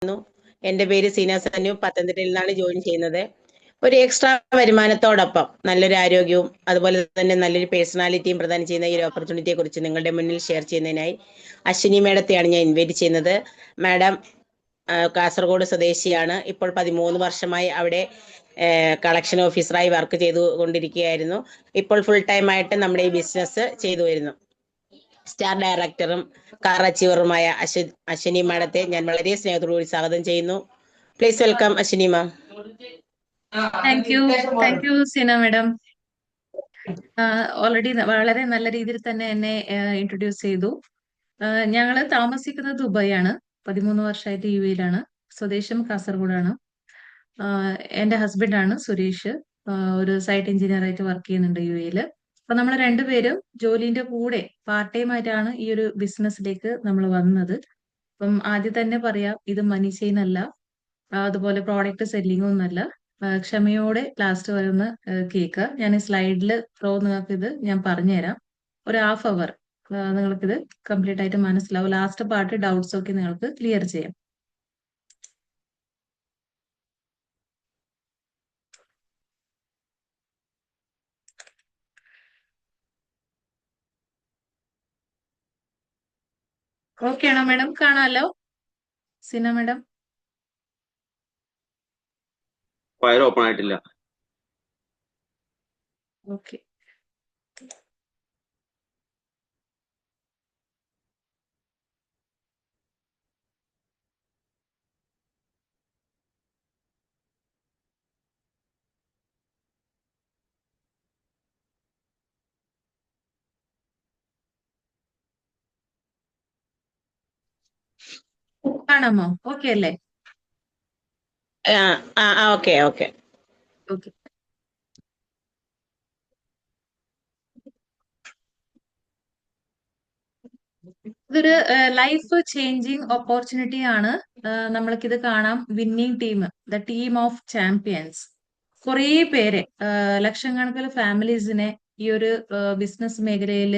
ചെയ്യുന്നു. എൻ്റെ പേര് സീന സനു, പത്തനംതിട്ടയിൽ നിന്നാണ് ജോയിൻ ചെയ്യുന്നത്. ഒരു എക്സ്ട്രാ വരുമാനത്തോടൊപ്പം നല്ലൊരു ആരോഗ്യവും അതുപോലെ തന്നെ നല്ലൊരു പേഴ്സണാലിറ്റിയും പ്രദാനം ചെയ്യുന്ന ഈ ഒരു ഓപ്പർച്യൂണിറ്റിയെ കുറിച്ച് നിങ്ങളുടെ മുന്നിൽ ഷെയർ ചെയ്യുന്നതിനായി അശ്വിനി മേഡത്തെയാണ് ഞാൻ ഇൻവൈറ്റ് ചെയ്യുന്നത്. മാഡം കാസർഗോഡ് സ്വദേശിയാണ്. ഇപ്പോൾ 13 വർഷമായി അവിടെ കളക്ഷൻ ഓഫീസറായി വർക്ക് ചെയ്തുകൊണ്ടിരിക്കുകയായിരുന്നു. ഇപ്പോൾ ഫുൾ ടൈം ആയിട്ട് നമ്മുടെ ഈ ബിസിനസ് ചെയ്തു വരുന്നു. സ്റ്റാർ ഡയറക്ടറും കാർ അച്ചീവറുമായ അശ്വിനി മാഡത്തെ ഞാൻ വളരെ സ്നേഹത്തോടുകൂടി സ്വാഗതം ചെയ്യുന്നു. Please welcome Ashwini ma'am. Thank you Seena madam. Already വളരെ നല്ല രീതിയിൽ തന്നെ എന്നെ ഇൻട്രൊഡ്യൂസ് ചെയ്തു. ഞങ്ങള് താമസിക്കുന്നത് ദുബായാണ്. 13 വർഷമായിട്ട് യുഎയിലാണ്. സ്വദേശം കാസർഗോഡാണ്. എന്റെ ഹസ്ബൻഡാണ് സുരേഷ്. ഒരു സൈറ്റ് എഞ്ചിനീയർ ആയിട്ട് വർക്ക് ചെയ്യുന്നുണ്ട് യുഎയില്. അപ്പൊ നമ്മൾ രണ്ടുപേരും ജോലിന്റെ കൂടെ പാർട്ട് ടൈം ആയിട്ടാണ് ഈ ഒരു ബിസിനസ്സിലേക്ക് നമ്മൾ വന്നത്. അപ്പം ആദ്യം തന്നെ പറയാം, ഇത് മണി ചെയിൻ അല്ല, അതുപോലെ പ്രോഡക്റ്റ് സെല്ലിംഗ് ഒന്നല്ല. ക്ഷമയോടെ ലാസ്റ്റ് വരെ ഒന്ന് കേൾക്കുക. ഞാൻ സ്ലൈഡിൽ നിങ്ങൾക്ക് ഇത് ഞാൻ പറഞ്ഞുതരാം. ഒരു ഹാഫ് അവർ നിങ്ങൾക്കിത് കംപ്ലീറ്റ് ആയിട്ട് മനസ്സിലാവും. ലാസ്റ്റ് പാർട്ട് ഡൗട്ട്സ് ഒക്കെ നിങ്ങൾക്ക് ക്ലിയർ ചെയ്യാം. ഓക്കെ ആണോ മാഡം? കാണാമല്ലോ സിന മാഡം? ഫയൽ ഓപ്പൺ ആയിട്ടില്ല. ഓക്കെ. കാണാമോ? ഓക്കെ അല്ലേ? Okay okay. ഓക്കെ. ഇതൊരു ലൈഫ് ചേഞ്ചിങ് ഓപ്പർച്യൂണിറ്റി ആണ്. നമ്മൾക്കിത് കാണാം. Winning team, the team of champions. കുറേ പേരെ, ലക്ഷക്കണക്കിന് ഫാമിലീസിനെ ഈ ഒരു ബിസിനസ് മേഖലയിൽ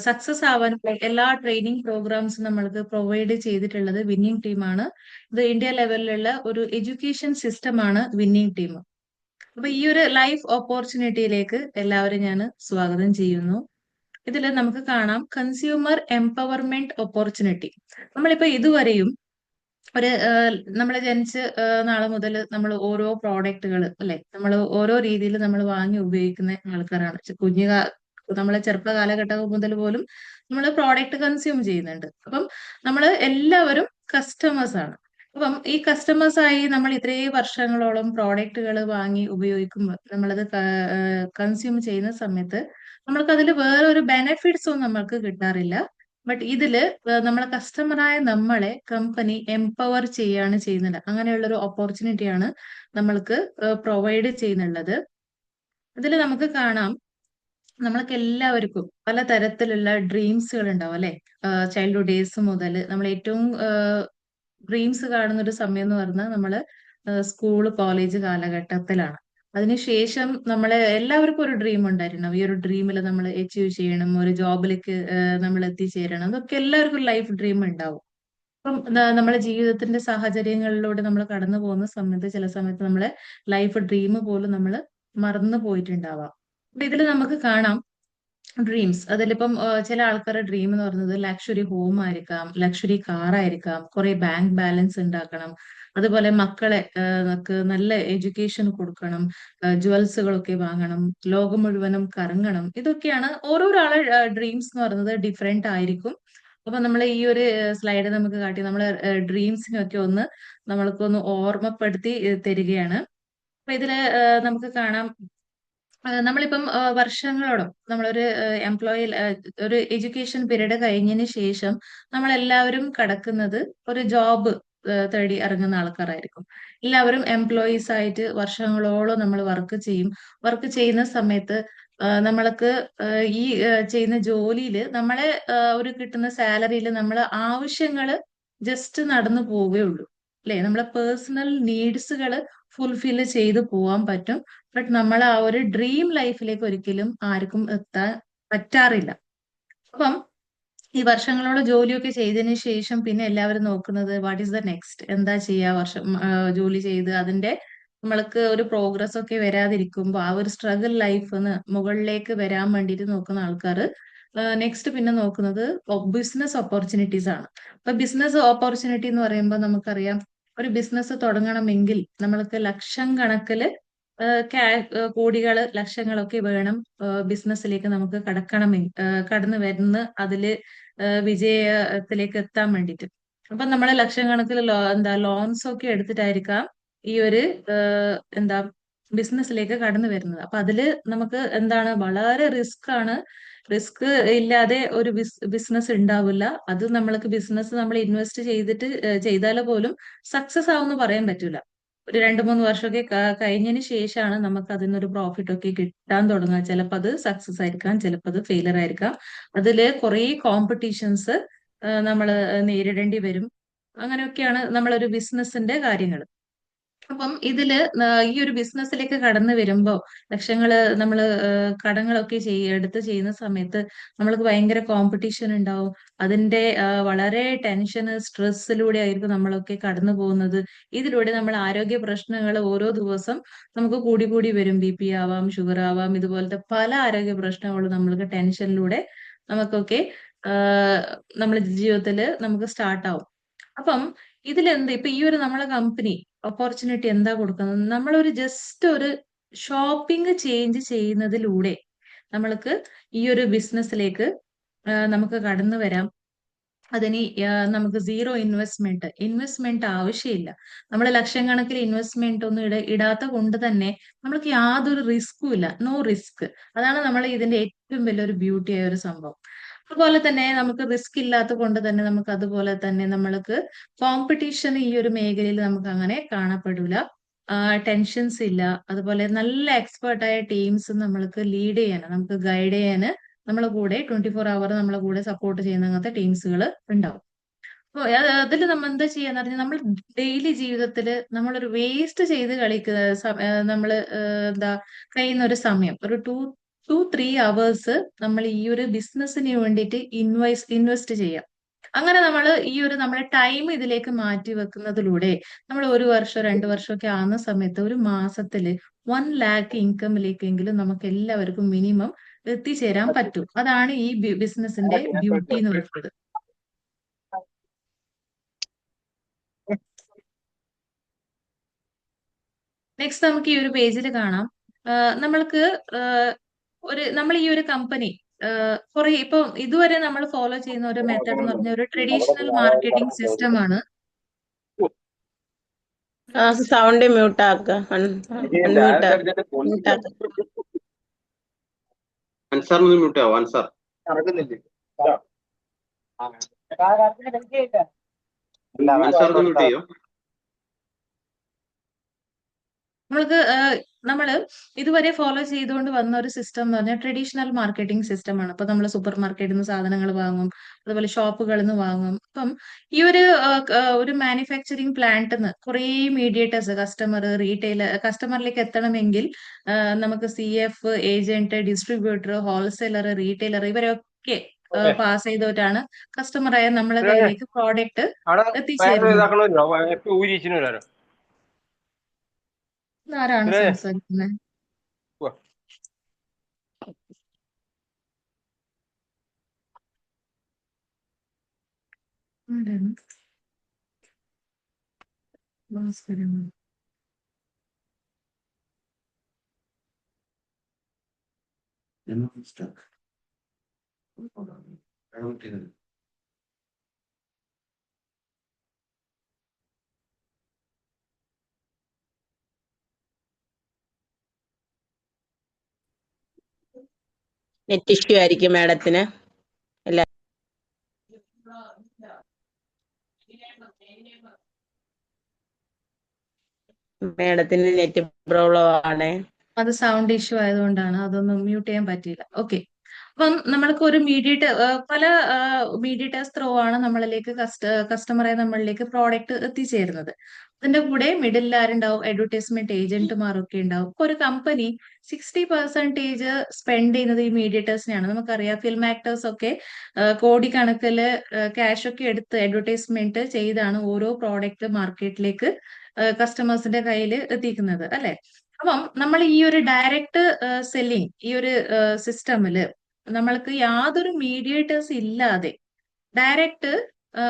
സക്സസ് ആവാനുള്ള എല്ലാ ട്രെയിനിങ് പ്രോഗ്രാംസും നമ്മൾക്ക് പ്രൊവൈഡ് ചെയ്തിട്ടുള്ളത് വിന്നിങ് ടീമാണ്. ഇത് ഇന്ത്യ ലെവലിലുള്ള ഒരു എഡ്യൂക്കേഷൻ സിസ്റ്റമാണ് വിന്നിങ് ടീം. അപ്പൊ ഈ ഒരു ലൈഫ് ഓപ്പർച്യൂണിറ്റിയിലേക്ക് എല്ലാവരും ഞാൻ സ്വാഗതം ചെയ്യുന്നു. ഇതിൽ നമുക്ക് കാണാം കൺസ്യൂമർ എംപവർമെന്റ് ഓപ്പർച്യൂണിറ്റി. നമ്മളിപ്പോ ഇതുവരെയും ഒരു നമ്മൾ ജനിച്ച് നാളെ മുതൽ നമ്മൾ ഓരോ പ്രോഡക്റ്റുകൾ അല്ലെ, നമ്മൾ ഓരോ രീതിയിൽ നമ്മൾ വാങ്ങി ഉപയോഗിക്കുന്ന ആൾക്കാരാണ്. നമ്മളെ ചെറുപ്പ കാലഘട്ടം മുതൽ പോലും നമ്മൾ പ്രോഡക്റ്റ് കൺസ്യൂം ചെയ്യുന്നുണ്ട്. അപ്പം നമ്മൾ എല്ലാവരും കസ്റ്റമേഴ്സ് ആണ്. അപ്പം ഈ കസ്റ്റമേഴ്സ് ആയി നമ്മൾ ഇത്രയും വർഷങ്ങളോളം പ്രോഡക്റ്റുകൾ വാങ്ങി ഉപയോഗിക്കുമ്പോൾ, നമ്മളത് കൺസ്യൂം ചെയ്യുന്ന സമയത്ത് നമ്മൾക്ക് അതിൽ വേറെ ഒരു ബെനിഫിറ്റ്സ് ഒന്നും നമ്മൾക്ക് കിട്ടാറില്ല. ബട്ട് ഇതില് നമ്മളെ കസ്റ്റമറായ നമ്മളെ കമ്പനി എംപവർ ചെയ്യാണ് ചെയ്യുന്നത്. അങ്ങനെയുള്ള ഒരു ഓപ്പർച്യൂണിറ്റിയാണ് നമ്മൾക്ക് പ്രൊവൈഡ് ചെയ്യുന്നുള്ളത്. ഇതിൽ നമുക്ക് കാണാം, നമ്മൾക്ക് എല്ലാവർക്കും പലതരത്തിലുള്ള ഡ്രീംസുകൾ ഉണ്ടാവും അല്ലെ. ചൈൽഡ്ഹുഡ് ഡേയ്സ് മുതൽ നമ്മൾ ഏറ്റവും ഡ്രീംസ് കാണുന്ന ഒരു സമയം എന്ന് പറഞ്ഞാൽ നമ്മള് സ്കൂള് കോളേജ് കാലഘട്ടത്തിലാണ്. അതിനുശേഷം നമ്മളെ എല്ലാവർക്കും ഒരു ഡ്രീം ഉണ്ടായിരുന്നു. ഈ ഒരു ഡ്രീമിൽ നമ്മൾ അച്ചീവ് ചെയ്യണം, ഒരു ജോബിലേക്ക് നമ്മൾ എത്തിച്ചേരണം, അതൊക്കെ എല്ലാവർക്കും ലൈഫ് ഡ്രീം ഉണ്ടാവും. അപ്പം നമ്മളെ ജീവിതത്തിന്റെ സാഹചര്യങ്ങളിലൂടെ നമ്മൾ കടന്നു പോകുന്ന സമയത്ത് ചില സമയത്ത് നമ്മളെ ലൈഫ് ഡ്രീം പോലും നമ്മൾ മറന്നു പോയിട്ടുണ്ടാവാം. അപ്പൊ ഇതിൽ നമുക്ക് കാണാം ഡ്രീംസ്. അതിലിപ്പം ചില ആൾക്കാരുടെ ഡ്രീം എന്ന് പറയുന്നത് ലക്ഷറി ഹോം ആയിരിക്കാം, ലക്ഷറി കാർ ആയിരിക്കാം, കുറെ ബാങ്ക് ബാലൻസ് ഉണ്ടാക്കണം, അതുപോലെ മക്കളെ നല്ല എഡ്യൂക്കേഷൻ കൊടുക്കണം, ജുവൽസുകളൊക്കെ വാങ്ങണം, ലോകം മുഴുവനും കറങ്ങണം. ഇതൊക്കെയാണ് ഓരോരോ ആളെ ഡ്രീംസ് എന്ന് പറയുന്നത് ഡിഫറെന്റ് ആയിരിക്കും. അപ്പൊ നമ്മൾ ഈ ഒരു സ്ലൈഡ് നമുക്ക് കാട്ടി നമ്മളെ ഡ്രീംസിനൊക്കെ ഒന്ന് നമ്മൾക്കൊന്ന് ഓർമ്മപ്പെടുത്തി തരികയാണ്. അപ്പൊ ഇതില് നമുക്ക് കാണാം, നമ്മളിപ്പം വർഷങ്ങളോളം നമ്മളൊരു എംപ്ലോയി, ഒരു എഡ്യൂക്കേഷൻ പീരീഡ് കഴിഞ്ഞതിന് ശേഷം നമ്മളെല്ലാവരും കടക്കുന്നത് ഒരു ജോബ് തേടി ഇറങ്ങുന്ന ആൾക്കാരായിരിക്കും. എല്ലാവരും എംപ്ലോയീസ് ആയിട്ട് വർഷങ്ങളോളം നമ്മൾ വർക്ക് ചെയ്യും. വർക്ക് ചെയ്യുന്ന സമയത്ത് നമ്മൾക്ക് ഈ ചെയ്യുന്ന ജോലിയിൽ നമ്മളെ ഒരു കിട്ടുന്ന സാലറിയിൽ നമ്മളെ ആവശ്യങ്ങൾ ജസ്റ്റ് നടന്നു പോവുകയുള്ളൂ അല്ലെ. നമ്മളെ പേഴ്സണൽ നീഡ്സുകൾ ഫുൾഫില്ല് ചെയ്തു പോവാൻ പറ്റും. ബട്ട് നമ്മൾ ആ ഒരു ഡ്രീം ലൈഫിലേക്ക് ഒരിക്കലും ആർക്കും എത്താൻ പറ്റാറില്ല. അപ്പം ഈ വർഷങ്ങളോളം ജോലിയൊക്കെ ചെയ്തതിന് ശേഷം പിന്നെ എല്ലാവരും നോക്കുന്നത് വാട്ട് ഈസ് ദ നെക്സ്റ്റ്, എന്താ ചെയ്യാ വർഷം ജോലി ചെയ്ത് അതിന്റെ നമ്മൾക്ക് ഒരു പ്രോഗ്രസ് ഒക്കെ വരാതിരിക്കുമ്പോൾ ആ ഒരു സ്ട്രഗിൾ ലൈഫിന്ന് മുകളിലേക്ക് വരാൻ വേണ്ടിയിട്ട് നോക്കുന്ന ആൾക്കാർ നെക്സ്റ്റ് പിന്നെ നോക്കുന്നത് ബിസിനസ് ഓപ്പർച്യൂണിറ്റീസ് ആണ്. അപ്പൊ ബിസിനസ് ഓപ്പർച്യൂണിറ്റി എന്ന് പറയുമ്പോൾ നമുക്കറിയാം ഒരു ബിസിനസ് തുടങ്ങണമെങ്കിൽ നമ്മൾക്ക് ലക്ഷം കണക്കില് കോടികള് ലക്ഷങ്ങളൊക്കെ വേണം ബിസിനസ്സിലേക്ക് നമുക്ക് കടന്നു വരുന്ന അതില് വിജയത്തിലേക്ക് എത്താൻ വേണ്ടിയിട്ട്. അപ്പൊ നമ്മള് ലക്ഷക്കണക്കിന് ലോൺസ് ഒക്കെ എടുത്തിട്ടായിരിക്കാം ഈ ഒരു എന്താ ബിസിനസ്സിലേക്ക് കടന്നു വരുന്നത്. അപ്പൊ അതില് നമുക്ക് എന്താണ് വളരെ റിസ്ക് ആണ്. റിസ്ക് ഇല്ലാതെ ഒരു ബിസിനസ് ഉണ്ടാവില്ല. അത് നമ്മൾക്ക് ബിസിനസ് നമ്മൾ ഇൻവെസ്റ്റ് ചെയ്താൽ പോലും സക്സസ് ആവുമെന്ന് പറയാൻ പറ്റൂല. ഒരു 2-3 വർഷമൊക്കെ കഴിഞ്ഞതിന് ശേഷമാണ് നമുക്ക് അതിനൊരു പ്രോഫിറ്റ് ഒക്കെ കിട്ടാൻ തുടങ്ങുക. ചിലപ്പോൾ അത് സക്സസ് ആയിരിക്കാം, ചിലപ്പോൾ അത് ഫെയിലർ ആയിരിക്കാം. അതില് കുറേ കോമ്പറ്റീഷൻസ് നമ്മൾ നേരിടേണ്ടി വരും. അങ്ങനെയൊക്കെയാണ് നമ്മളൊരു ബിസിനസിന്റെ കാര്യങ്ങൾ. അപ്പം ഇതില് ഈ ഒരു ബിസിനസ്സിലേക്ക് കടന്നു വരുമ്പോ ലക്ഷങ്ങള് നമ്മള് കടങ്ങളൊക്കെ എടുത്ത് ചെയ്യുന്ന സമയത്ത് നമ്മൾക്ക് ഭയങ്കര കോമ്പറ്റീഷൻ ഉണ്ടാവും. അതിന്റെ വളരെ ടെൻഷന് സ്ട്രെസ്സിലൂടെ ആയിരിക്കും നമ്മളൊക്കെ കടന്നു പോകുന്നത്. ഇതിലൂടെ നമ്മൾ ആരോഗ്യ പ്രശ്നങ്ങൾ ഓരോ ദിവസം നമുക്ക് കൂടി കൂടി വരും. BP ആവാം, ഷുഗർ ആവാം, ഇതുപോലത്തെ പല ആരോഗ്യ പ്രശ്നങ്ങളും നമ്മൾക്ക് ടെൻഷനിലൂടെ നമുക്കൊക്കെ നമ്മുടെ ജീവിതത്തിൽ നമുക്ക് സ്റ്റാർട്ട് ആവും. അപ്പം ഇതിലെന്ത് ഇപ്പൊ ഈ ഒരു നമ്മളെ കമ്പനി ഓപ്പർച്യൂണിറ്റി എന്താ കൊടുക്കുന്നത്? നമ്മളൊരു ജസ്റ്റ് ഒരു ഷോപ്പിംഗ് ചേഞ്ച് ചെയ്യുന്നതിലൂടെ നമ്മൾക്ക് ഈ ഒരു ബിസിനസ്സിലേക്ക് നമുക്ക് കടന്നു വരാം. അതിന് നമുക്ക് സീറോ ഇൻവെസ്റ്റ്മെന്റ് ആവശ്യമില്ല. നമ്മൾ ലക്ഷക്കണക്കിന് ഇൻവെസ്റ്റ്മെന്റ് ഒന്നും ഇടാത്ത കൊണ്ട് തന്നെ നമ്മൾക്ക് യാതൊരു റിസ്കും ഇല്ല. No risk. അതാണ് നമ്മൾ ഇതിന്റെ ഏറ്റവും വലിയൊരു ബ്യൂട്ടി ആയ ഒരു സംഭവം. അതുപോലെ തന്നെ നമുക്ക് റിസ്ക് ഇല്ലാത്ത കൊണ്ട് തന്നെ നമുക്ക് അതുപോലെ തന്നെ നമ്മൾക്ക് കോമ്പറ്റീഷൻ ഈ ഒരു മേഖലയിൽ നമുക്ക് അങ്ങനെ കാണപ്പെടില്ല. ടെൻഷൻസ് ഇല്ല. അതുപോലെ നല്ല എക്സ്പേർട്ടായ ടീംസ് നമ്മൾക്ക് ലീഡ് ചെയ്യാൻ, നമുക്ക് ഗൈഡ് ചെയ്യാന് നമ്മളെ കൂടെ 24 hour നമ്മളെ കൂടെ സപ്പോർട്ട് ചെയ്യുന്ന അങ്ങനത്തെ ടീംസുകൾ ഉണ്ടാവും. അപ്പൊ അതിൽ നമ്മൾ എന്താ ചെയ്യാന്ന് പറഞ്ഞാൽ നമ്മൾ ഡെയിലി ജീവിതത്തിൽ നമ്മളൊരു വേസ്റ്റ് ചെയ്ത് നമ്മള് എന്താ കഴിയുന്ന ഒരു സമയം ഒരു 2-3 hours നമ്മൾ ഈ ഒരു ബിസിനസ്സിന് വേണ്ടിയിട്ട് ഇൻവെസ്റ്റ് ചെയ്യാം. അങ്ങനെ നമ്മൾ ഈ ഒരു നമ്മുടെ ടൈം ഇതിലേക്ക് മാറ്റി വെക്കുന്നതിലൂടെ നമ്മൾ 1 വർഷം 2 വർഷം ഒക്കെ ആവുന്ന സമയത്ത് ഒരു മാസത്തില് 1 lakh ഇൻകമിലേക്കെങ്കിലും നമുക്ക് എല്ലാവർക്കും മിനിമം എത്തിച്ചേരാൻ പറ്റും. അതാണ് ഈ ബിസിനസിന്റെ ബ്യൂട്ടി എന്ന് പറയുന്നത്. നെക്സ്റ്റ് നമുക്ക് ഈ ഒരു പേജിൽ കാണാം നമ്മൾക്ക് നമ്മൾ ഈ ഒരു കമ്പനി കുറെ ഇപ്പൊ ഇതുവരെ നമ്മൾ ഫോളോ ചെയ്യുന്ന ഒരു മെത്തേഡ് എന്ന് പറഞ്ഞ ഒരു ട്രഡീഷണൽ മാർക്കറ്റിംഗ് സിസ്റ്റം ആണ്. സൗണ്ട് മ്യൂട്ട് ആക്ക. അൻസാർ ഒന്ന് മ്യൂട്ട് ആവോ? അൻസാർ അൻസാർ ഒന്ന് മ്യൂട്ട് ചെയ്യോ? നമ്മൾ ഇതുവരെ ഫോളോ ചെയ്തുകൊണ്ട് വന്ന ഒരു സിസ്റ്റം എന്ന് പറഞ്ഞാൽ ട്രഡീഷണൽ മാർക്കറ്റിംഗ് സിസ്റ്റം ആണ്. ഇപ്പൊ നമ്മൾ സൂപ്പർ മാർക്കറ്റിൽ നിന്ന് സാധനങ്ങൾ വാങ്ങും, അതുപോലെ ഷോപ്പുകളിൽ നിന്ന് വാങ്ങും. അപ്പം ഈ ഒരു മാനുഫാക്ചറിങ് പ്ലാന്റിൽ നിന്ന് കുറേ മീഡിയേറ്റേഴ്സ് കസ്റ്റമറിലേക്ക് എത്തണമെങ്കിൽ നമുക്ക് CF, agent, distributor, wholesaler, retailer ഇവരൊക്കെ പാസ് ചെയ്തിട്ടാണ് കസ്റ്റമറായ നമ്മളെ കയ്യിലേക്ക് പ്രോഡക്റ്റ് എത്തിച്ചേരുന്നത്. ആരാണ് സംസാരിക്കുന്നത്? നെറ്റ് ഇഷ്യൂ ആയിരിക്കും മാഡത്തിന്. മാഡത്തിന് നെറ്റ് പ്രോബ്ലം ആണ്. അത് സൗണ്ട് ഇഷ്യൂ ആയതുകൊണ്ടാണ്, അതൊന്നും മ്യൂട്ട് ചെയ്യാൻ പറ്റിയില്ല. ഓക്കെ, അപ്പം നമ്മൾക്ക് ഒരു മീഡിയേറ്റർ, പല മീഡിയേറ്റേഴ്സ് ത്രൂ ആണ് നമ്മളിലേക്ക് കസ്റ്റമറെ നമ്മളിലേക്ക് പ്രോഡക്റ്റ് എത്തിച്ചേരുന്നത്. അതിന്റെ കൂടെ മിഡിൽ ആരുണ്ടാവും, അഡ്വർടൈസ്മെന്റ് ഏജന്റുമാരൊക്കെ ഉണ്ടാവും. ഇപ്പൊ ഒരു കമ്പനി 60% സ്പെൻഡ് ചെയ്യുന്നത് ഈ മീഡിയേറ്റേഴ്സിനെയാണ്. നമുക്കറിയാം ഫിലിം ആക്ടേഴ്സ് ഒക്കെ കോടിക്കണക്കില് ക്യാഷ് ഒക്കെ എടുത്ത് അഡ്വർടൈസ്മെന്റ് ചെയ്താണ് ഓരോ പ്രോഡക്റ്റ് മാർക്കറ്റിലേക്ക് കസ്റ്റമേഴ്സിന്റെ കയ്യിൽ എത്തിക്കുന്നത്, അല്ലെ? അപ്പം നമ്മൾ ഈ ഒരു ഡയറക്റ്റ് സെല്ലിംഗ് ഈ ഒരു സിസ്റ്റമില് നമ്മൾക്ക് യാതൊരു മീഡിയേറ്റേഴ്സ് ഇല്ലാതെ ഡയറക്റ്റ്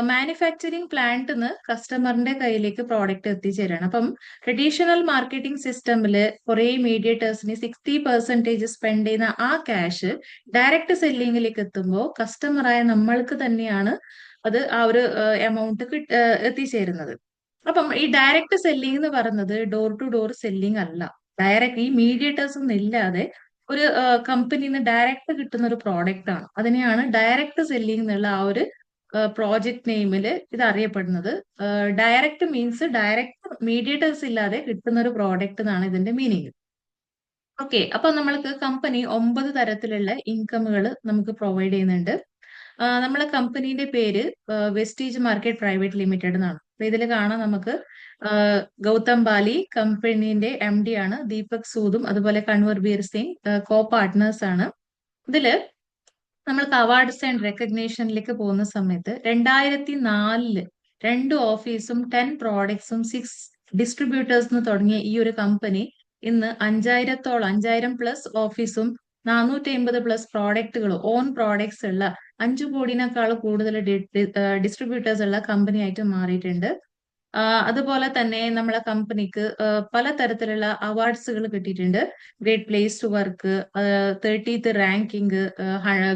മാനുഫാക്ചറിങ് പ്ലാന്റിൽ നിന്ന് കസ്റ്റമറിന്റെ കയ്യിലേക്ക് പ്രോഡക്റ്റ് എത്തിച്ചേരാണ്. അപ്പം ട്രഡീഷണൽ മാർക്കറ്റിംഗ് സിസ്റ്റമില് കുറെ മീഡിയേറ്റേഴ്സിന് 60% സ്പെൻഡ് ചെയ്യുന്ന ആ ക്യാഷ് ഡയറക്റ്റ് സെല്ലിങ്ങിലേക്ക് എത്തുമ്പോൾ കസ്റ്റമറായ നമ്മൾക്ക് തന്നെയാണ് അത് ആ ഒരു എമൗണ്ട് എത്തിച്ചേരുന്നത്. അപ്പം ഈ ഡയറക്റ്റ് സെല്ലിംഗ് എന്ന് പറയുന്നത് ഡോർ ടു ഡോർ സെല്ലിംഗ് അല്ല. ഡയറക്റ്റ് ഈ മീഡിയേറ്റേഴ്സ് ഒന്നും ഇല്ലാതെ ഒരു കമ്പനിയിൽ നിന്ന് ഡയറക്റ്റ് കിട്ടുന്ന ഒരു പ്രോഡക്റ്റ് ആണ്. അതിനെയാണ് ഡയറക്റ്റ് സെല്ലിംഗ് എന്നുള്ള ആ ഒരു പ്രോജക്ട് നെയിമില് ഇത് അറിയപ്പെടുന്നത്. ഡയറക്റ്റ് മീൻസ് ഡയറക്റ്റ് മീഡിയേറ്റേഴ്സ് ഇല്ലാതെ കിട്ടുന്ന ഒരു പ്രോഡക്റ്റ് എന്നാണ് ഇതിന്റെ മീനിങ്. ഓക്കെ, അപ്പൊ നമ്മൾക്ക് കമ്പനി 9 തരത്തിലുള്ള ഇൻകമുകൾ നമുക്ക് പ്രൊവൈഡ് ചെയ്യുന്നുണ്ട്. നമ്മളെ കമ്പനീന്റെ പേര് വെസ്റ്റീജ് മാർക്കറ്റ് പ്രൈവറ്റ് ലിമിറ്റഡ് എന്നാണ്. അപ്പൊ ഇതിൽ കാണാം നമുക്ക് ഗൗതം ബാലി കമ്പനീന്റെ MD ആണ്, ദീപക് സൂദും അതുപോലെ കൺവർ ബീർ സിംഗ് കോ പാർട്ട്നേഴ്സ് ആണ്. ഇതില് നമ്മൾക്ക് അവാർഡ്സ് ആൻഡ് റെക്കഗ്നേഷനിലേക്ക് പോകുന്ന സമയത്ത് 2004 2 ഓഫീസും 10 പ്രോഡക്ട്സും 6 ഡിസ്ട്രിബ്യൂട്ടേഴ്സ് തുടങ്ങിയ ഈ ഒരു കമ്പനി ഇന്ന് 5000 പ്ലസ് ഓഫീസും 450 പ്ലസ് പ്രോഡക്റ്റുകൾ ഓൺ പ്രോഡക്ട്സ് ഉള്ള 5 കോടിനേക്കാൾ കൂടുതൽ ഡിസ്ട്രിബ്യൂട്ടേഴ്സ് ഉള്ള കമ്പനി ആയിട്ട് മാറിയിട്ടുണ്ട്. അതുപോലെ തന്നെ നമ്മളെ കമ്പനിക്ക് പലതരത്തിലുള്ള അവാർഡ്സുകൾ കിട്ടിയിട്ടുണ്ട്. Great place to work, 30th ranking,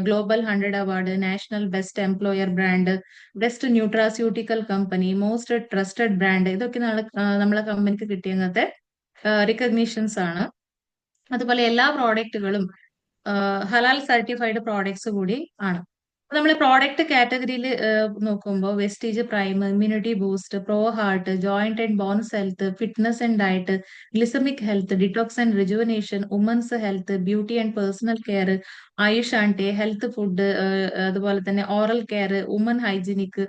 global 100 award, national best employer brand, best nutraceutical company, most trusted brand. ഇതൊക്കെ നമ്മളെ കമ്പനിക്ക് കിട്ടിയങ്ങനത്തെ റിക്കഗ്നീഷൻസ് ആണ്. അതുപോലെ എല്ലാ പ്രോഡക്റ്റുകളും ഹലാൽ സർട്ടിഫൈഡ് പ്രോഡക്ട്സ് കൂടി ആണ്. നമ്മൾ പ്രോഡക്റ്റ് കാറ്റഗറിയിൽ നോക്കുമ്പോൾ Vestige prime, immunity boost, pro heart, joint and bones health, fitness and diet, glycemic health, detox and rejuvenation, women's health, beauty and personal care, Ayush and health food, അതുപോലെ തന്നെ oral care, woman hygienic,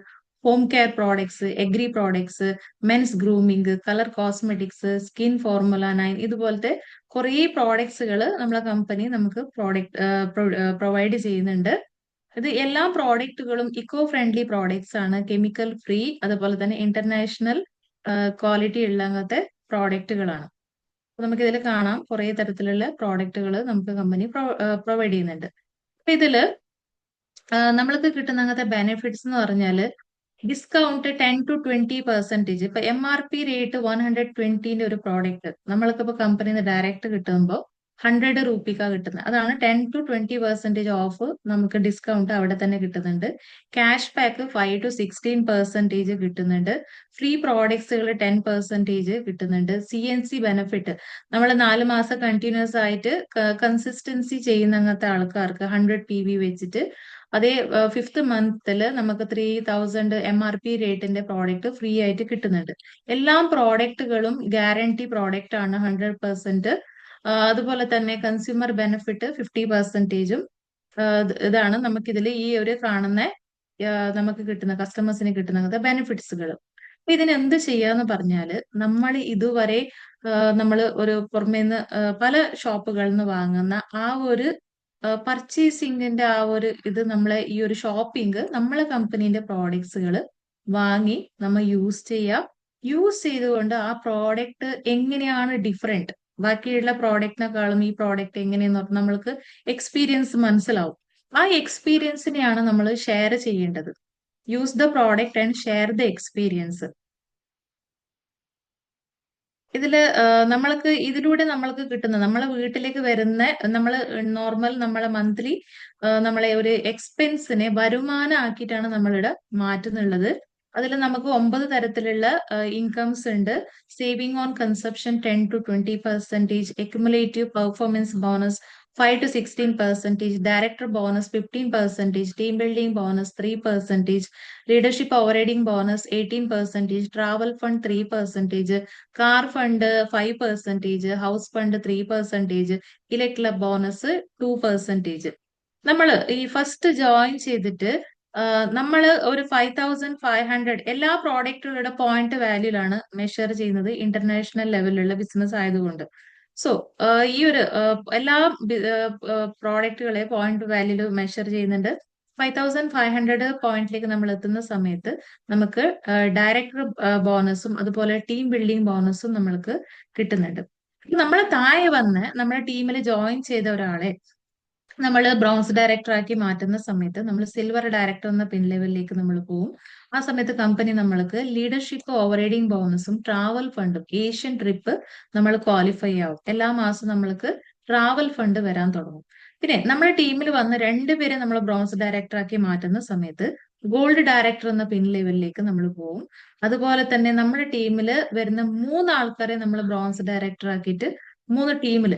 home care products, agri products, men's grooming, colour cosmetics, skin formula 9, ഇതുപോലത്തെ കുറേ പ്രോഡക്ട്സുകൾ നമ്മളെ company നമുക്ക് provide ചെയ്യുന്നുണ്ട്. ഇത് എല്ലാ പ്രോഡക്റ്റുകളും eco friendly products ആണ്, കെമിക്കൽ ഫ്രീ, അതുപോലെ തന്നെ ഇന്റർനാഷണൽ ക്വാളിറ്റി ഉള്ള അങ്ങനത്തെ പ്രോഡക്റ്റുകളാണ്. നമുക്ക് ഇതിൽ കാണാം കുറെ തരത്തിലുള്ള പ്രോഡക്റ്റുകൾ നമുക്ക് കമ്പനി പ്രൊവൈഡ് ചെയ്യുന്നുണ്ട്. അപ്പൊ ഇതില് നമ്മൾക്ക് കിട്ടുന്ന അങ്ങനത്തെ ബെനിഫിറ്റ്സ് എന്ന് പറഞ്ഞാല് ഡിസ്കൗണ്ട് 10 to 20%. ഇപ്പൊ MRP റേറ്റ് 120 ഒരു പ്രോഡക്റ്റ് നമ്മൾക്ക് ഇപ്പൊ കമ്പനിന്ന് ഡയറക്റ്റ് കിട്ടുമ്പോൾ 100 രൂപയ്ക്കാണ് കിട്ടുന്നത്. അതാണ് 10 to 20% ഓഫ് നമുക്ക് ഡിസ്കൗണ്ട് അവിടെ തന്നെ കിട്ടുന്നുണ്ട്. ക്യാഷ് ബാക്ക് 5 to 16% കിട്ടുന്നുണ്ട്. ഫ്രീ പ്രോഡക്ട്സുകൾ 10% കിട്ടുന്നുണ്ട്. CNC ബെനിഫിറ്റ് നമ്മൾ 4 മാസം കണ്ടിന്യൂസ് ആയിട്ട് കൺസിസ്റ്റൻസി ചെയ്യുന്ന അങ്ങനത്തെ ആൾക്കാർക്ക് 100 PV വെച്ചിട്ട് അതേ 5th മന്തില് നമുക്ക് 3000 MRP റേറ്റിന്റെ പ്രോഡക്റ്റ് ഫ്രീ ആയിട്ട് കിട്ടുന്നുണ്ട്. എല്ലാ പ്രോഡക്റ്റുകളും ഗ്യാരണ്ടി പ്രോഡക്റ്റ് ആണ് 100%. അതുപോലെ തന്നെ കൺസ്യൂമർ ബെനിഫിറ്റ് 50%. ഇതാണ് നമുക്കിതിൽ ഈ ഒരു കാണുന്ന നമുക്ക് കിട്ടുന്ന കസ്റ്റമേഴ്സിന് കിട്ടുന്ന ബെനിഫിറ്റ്സുകൾ. അപ്പൊ ഇതിന് എന്ത് ചെയ്യാന്ന് പറഞ്ഞാല് നമ്മൾ ഇതുവരെ നമ്മൾ ഒരു പുറമേന്ന് പല ഷോപ്പുകളിൽ നിന്ന് വാങ്ങുന്ന ആ ഒരു പർച്ചേസിങ്ങിന്റെ ആ ഒരു ഇത് നമ്മളെ ഈ ഒരു ഷോപ്പിംഗ് നമ്മളെ കമ്പനീന്റെ പ്രോഡക്ട്സുകൾ വാങ്ങി നമ്മൾ യൂസ് ചെയ്യുക. യൂസ് ചെയ്തുകൊണ്ട് ആ പ്രോഡക്റ്റ് എങ്ങനെയാണ് ഡിഫറെന്റ് ബാക്കിയുള്ള പ്രോഡക്റ്റിനെക്കാളും ഈ പ്രോഡക്റ്റ് എങ്ങനെയെന്ന് പറഞ്ഞാൽ നമ്മൾക്ക് എക്സ്പീരിയൻസ് മനസ്സിലാവും. ആ എക്സ്പീരിയൻസിനെയാണ് നമ്മൾ ഷെയർ ചെയ്യേണ്ടത്. Use the product and share the experience. ഇതില് നമ്മൾക്ക് ഇതിലൂടെ നമ്മൾക്ക് കിട്ടുന്ന നമ്മളെ വീട്ടിലേക്ക് വരുന്ന നമ്മളെ മന്ത്ലി നമ്മളെ ഒരു എക്സ്പെൻസിനെ വരുമാനം ആക്കിയിട്ടാണ് നമ്മളിവിടെ മാറ്റുന്നുള്ളത്. അതിൽ നമുക്ക് 9 തരത്തിലുള്ള ഇൻകംസ് ഉണ്ട്. Saving on consumption 10 to 20%, accumulative performance bonus 5 to 16%, director bonus 15%, team building bonus 3%, leadership overriding bonus 18%, travel fund 3%, car fund 5%, house fund 3%, elite club bonus 2%. നമ്മൾ ഈ ഫസ്റ്റ് ജോയിൻ ചെയ്തിട്ട് നമ്മൾ ഒരു 5500 എല്ലാ പ്രോഡക്റ്റുകളുടെ പോയിന്റ് വാല്യൂലാണ് മെഷർ ചെയ്യുന്നത് ഇന്റർനാഷണൽ ലെവലിലുള്ള business ആയതുകൊണ്ട്. So ഈ ഒരു എല്ലാ പ്രോഡക്റ്റുകളെ പോയിന്റ് വാല്യൂല് മെഷർ ചെയ്യുന്നുണ്ട്. 5500 പോയിന്റിലേക്ക് നമ്മൾ എത്തുന്ന സമയത്ത് നമുക്ക് ഡയറക്ടർ ബോണസും അതുപോലെ ടീം ബിൽഡിംഗ് ബോണസും നമ്മൾക്ക് കിട്ടുന്നുണ്ട്. നമ്മളെ താഴെ വന്ന് നമ്മുടെ ടീമിൽ ജോയിൻ ചെയ്ത ഒരാളെ നമ്മൾ ബ്രോൺസ് ഡയറക്ടർ ആക്കി മാറ്റുന്ന സമയത്ത് നമ്മൾ സിൽവർ ഡയറക്ടർ എന്ന പിൻ ലെവലിലേക്ക് നമ്മൾ പോകും. ആ സമയത്ത് കമ്പനി നമ്മൾക്ക് ലീഡർഷിപ്പ് ഓവർറൈഡിംഗ് ബോണസും ട്രാവൽ ഫണ്ടും ഏഷ്യൻ ട്രിപ്പ് നമ്മൾ ക്വാളിഫൈ ആവും. എല്ലാ മാസവും നമ്മൾക്ക് ട്രാവൽ ഫണ്ട് വരാൻ തുടങ്ങും. പിന്നെ നമ്മുടെ ടീമിൽ വന്ന് രണ്ടുപേരെ നമ്മൾ ബ്രോൺസ് ഡയറക്ടർ ആക്കി മാറ്റുന്ന സമയത്ത് ഗോൾഡ് ഡയറക്ടർ എന്ന പിൻ ലെവലിലേക്ക് നമ്മൾ പോകും. അതുപോലെ തന്നെ നമ്മുടെ ടീമിൽ വരുന്ന 3 ആൾക്കാരെ നമ്മൾ ബ്രോൺസ് ഡയറക്ടർ ആക്കിയിട്ട് 3 ടീമിൽ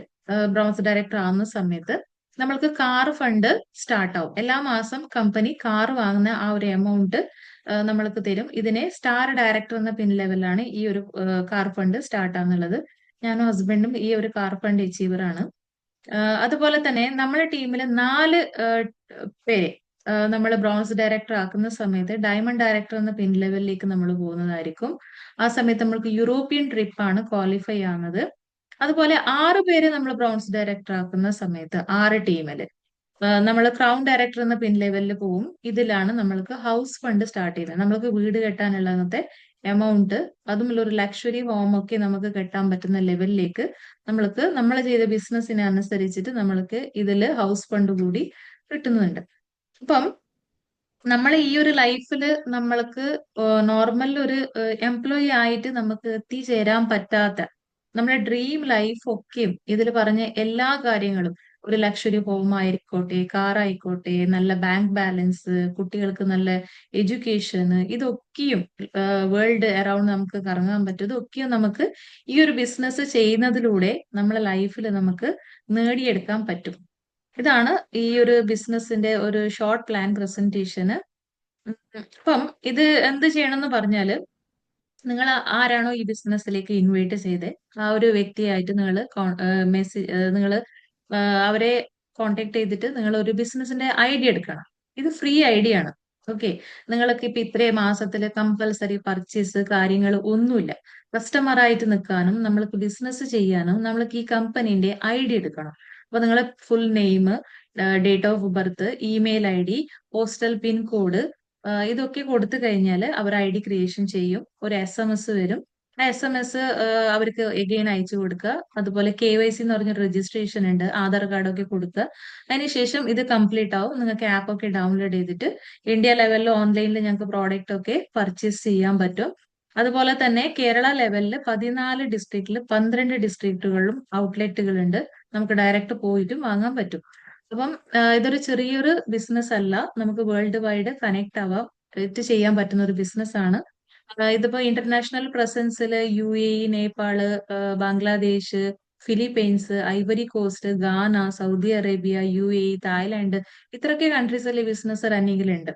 ബ്രോൺസ് ഡയറക്ടർ ആവുന്ന സമയത്ത് നമ്മൾക്ക് കാർ ഫണ്ട് സ്റ്റാർട്ട് ആവും. എല്ലാ മാസം കമ്പനി കാർ വാങ്ങുന്ന ആ ഒരു എമൗണ്ട് നമ്മൾക്ക് തരും. ഇതിനെ സ്റ്റാർ ഡയറക്ടർ എന്ന പിൻ ലെവലിലാണ് ഈ ഒരു കാർ ഫണ്ട് സ്റ്റാർട്ട് ആവുന്നുള്ളത്. ഞാനും ഹസ്ബൻഡും ഈ ഒരു കാർ ഫണ്ട് അച്ചീവർ ആണ്. അതുപോലെ തന്നെ നമ്മുടെ ടീമിൽ 4 പേരെ നമ്മൾ ബ്രോൺസ് ഡയറക്ടർ ആക്കുന്ന സമയത്ത് ഡയമണ്ട് ഡയറക്ടർ എന്ന പിൻ ലെവലിലേക്ക് നമ്മൾ പോകുന്നതായിരിക്കും. ആ സമയത്ത് നമ്മൾക്ക് യൂറോപ്യൻ ട്രിപ്പാണ് ക്വാളിഫൈ ആവുന്നത്. അതുപോലെ 6 പേരെ നമ്മൾ ബ്രോൺസ് ഡയറക്ടർ ആക്കുന്ന സമയത്ത് 6 ടീമിൽ നമ്മൾ ക്രൗൺ ഡയറക്ടർ എന്ന പിൻ ലെവലിൽ പോവും. ഇതിലാണ് നമ്മൾക്ക് ഹൗസ് ഫണ്ട് സ്റ്റാർട്ട് ചെയ്യുന്നത്. നമ്മൾക്ക് വീട് കെട്ടാനുള്ള അന്നത്തെ എമൗണ്ട്, അതുമല്ല ഒരു ലക്ഷറി ഹോം ഒക്കെ നമുക്ക് കെട്ടാൻ പറ്റുന്ന ലെവലിലേക്ക് നമ്മൾക്ക് നമ്മൾ ചെയ്ത ബിസിനസ്സിനെ അനുസരിച്ചിട്ട് നമ്മൾക്ക് ഇതിൽ ഹൗസ് ഫണ്ട് കൂടി കിട്ടുന്നുണ്ട്. അപ്പം നമ്മൾ ഈ ഒരു ലൈഫില് നമ്മൾക്ക് നോർമൽ ഒരു എംപ്ലോയി ആയിട്ട് നമുക്ക് എത്തിച്ചേരാൻ പറ്റാത്ത നമ്മുടെ ഡ്രീം ലൈഫ് ഒക്കെയും ഇതിൽ പറഞ്ഞ എല്ലാ കാര്യങ്ങളും, ഒരു ലക്ഷറി ഹോം ആയിക്കോട്ടെ, കാർ ആയിക്കോട്ടെ, നല്ല ബാങ്ക് ബാലൻസ്, കുട്ടികൾക്ക് നല്ല എഡ്യൂക്കേഷൻ, ഇതൊക്കെയും വേൾഡ് അറൌണ്ട് നമുക്ക് കറങ്ങാൻ പറ്റും. ഇതൊക്കെയും നമുക്ക് ഈ ഒരു ബിസിനസ് ചെയ്യുന്നതിലൂടെ നമ്മളെ ലൈഫിൽ നമുക്ക് നേടിയെടുക്കാൻ പറ്റും. ഇതാണ് ഈ ഒരു ബിസിനസിന്റെ ഒരു ഷോർട്ട് പ്ലാൻ പ്രസന്റേഷന്. അപ്പം ഇത് എന്ത് ചെയ്യണം എന്ന് പറഞ്ഞാല്, നിങ്ങൾ ആരാണോ ഈ ബിസിനസ്സിലേക്ക് ഇൻവൈറ്റ് ചെയ്തത് ആ ഒരു വ്യക്തിയായിട്ട് നിങ്ങൾ മെസ്സേജ് നിങ്ങൾ അവരെ കോണ്ടാക്ട് ചെയ്തിട്ട് നിങ്ങൾ ഒരു ബിസിനസിന്റെ ഐഡിയ എടുക്കണം. ഇത് ഫ്രീ ഐഡിയ ആണ്. ഓക്കെ, നിങ്ങൾക്ക് ഇപ്പൊ ഇത്രയും മാസത്തില് കമ്പൽസറി പർച്ചേസ് കാര്യങ്ങൾ ഒന്നുമില്ല. കസ്റ്റമർ ആയിട്ട് നിൽക്കാനും നമ്മൾക്ക് ബിസിനസ് ചെയ്യാനും നമ്മൾക്ക് ഈ കമ്പനീന്റെ ഐഡിയ എടുക്കണം. അപ്പൊ നിങ്ങളെ full name, date of birth, email ID, postal pin code, ഇതൊക്കെ കൊടുത്തു കഴിഞ്ഞാൽ അവർ ID ക്രിയേഷൻ ചെയ്യും. ഒരു SMS വരും. ആ SMS അവർക്ക് എഗെയിൻ അയച്ചു കൊടുക്കുക. അതുപോലെ KYC എന്ന് പറഞ്ഞ രജിസ്ട്രേഷൻ ഉണ്ട്, ആധാർ കാർഡ് ഒക്കെ കൊടുക്കുക. അതിനുശേഷം ഇത് കംപ്ലീറ്റ് ആവും. നിങ്ങൾക്ക് ആപ്പ് ഒക്കെ ഡൗൺലോഡ് ചെയ്തിട്ട് ഇന്ത്യ ലെവലിൽ ഓൺലൈനിൽ ഞങ്ങൾക്ക് പ്രോഡക്റ്റ് ഒക്കെ പർച്ചേസ് ചെയ്യാൻ പറ്റും. അതുപോലെ തന്നെ കേരള ലെവലിൽ 14 ഡിസ്ട്രിക്റ്റിൽ 12 ഡിസ്ട്രിക്റ്റുകളിലും ഔട്ട്ലെറ്റുകൾ ഉണ്ട്. നമുക്ക് ഡയറക്റ്റ് പോയിട്ടും വാങ്ങാൻ പറ്റും. അപ്പം ഇതൊരു ചെറിയൊരു ബിസിനസ് അല്ല, നമുക്ക് വേൾഡ് വൈഡ് കണക്ട് ആവാം, ഇത് ചെയ്യാൻ പറ്റുന്ന ഒരു ബിസിനസ് ആണ്. ഇതിപ്പോ ഇന്റർനാഷണൽ പ്രസൻസിൽ UAE, Nepal, Bangladesh, Philippines, Ivory Coast, Ghana, Saudi Arabia, UAE, Thailand, ഇത്രയൊക്കെ കൺട്രീസിലെ ബിസിനസ് റണ്ണിങ്ങിലുണ്ട്.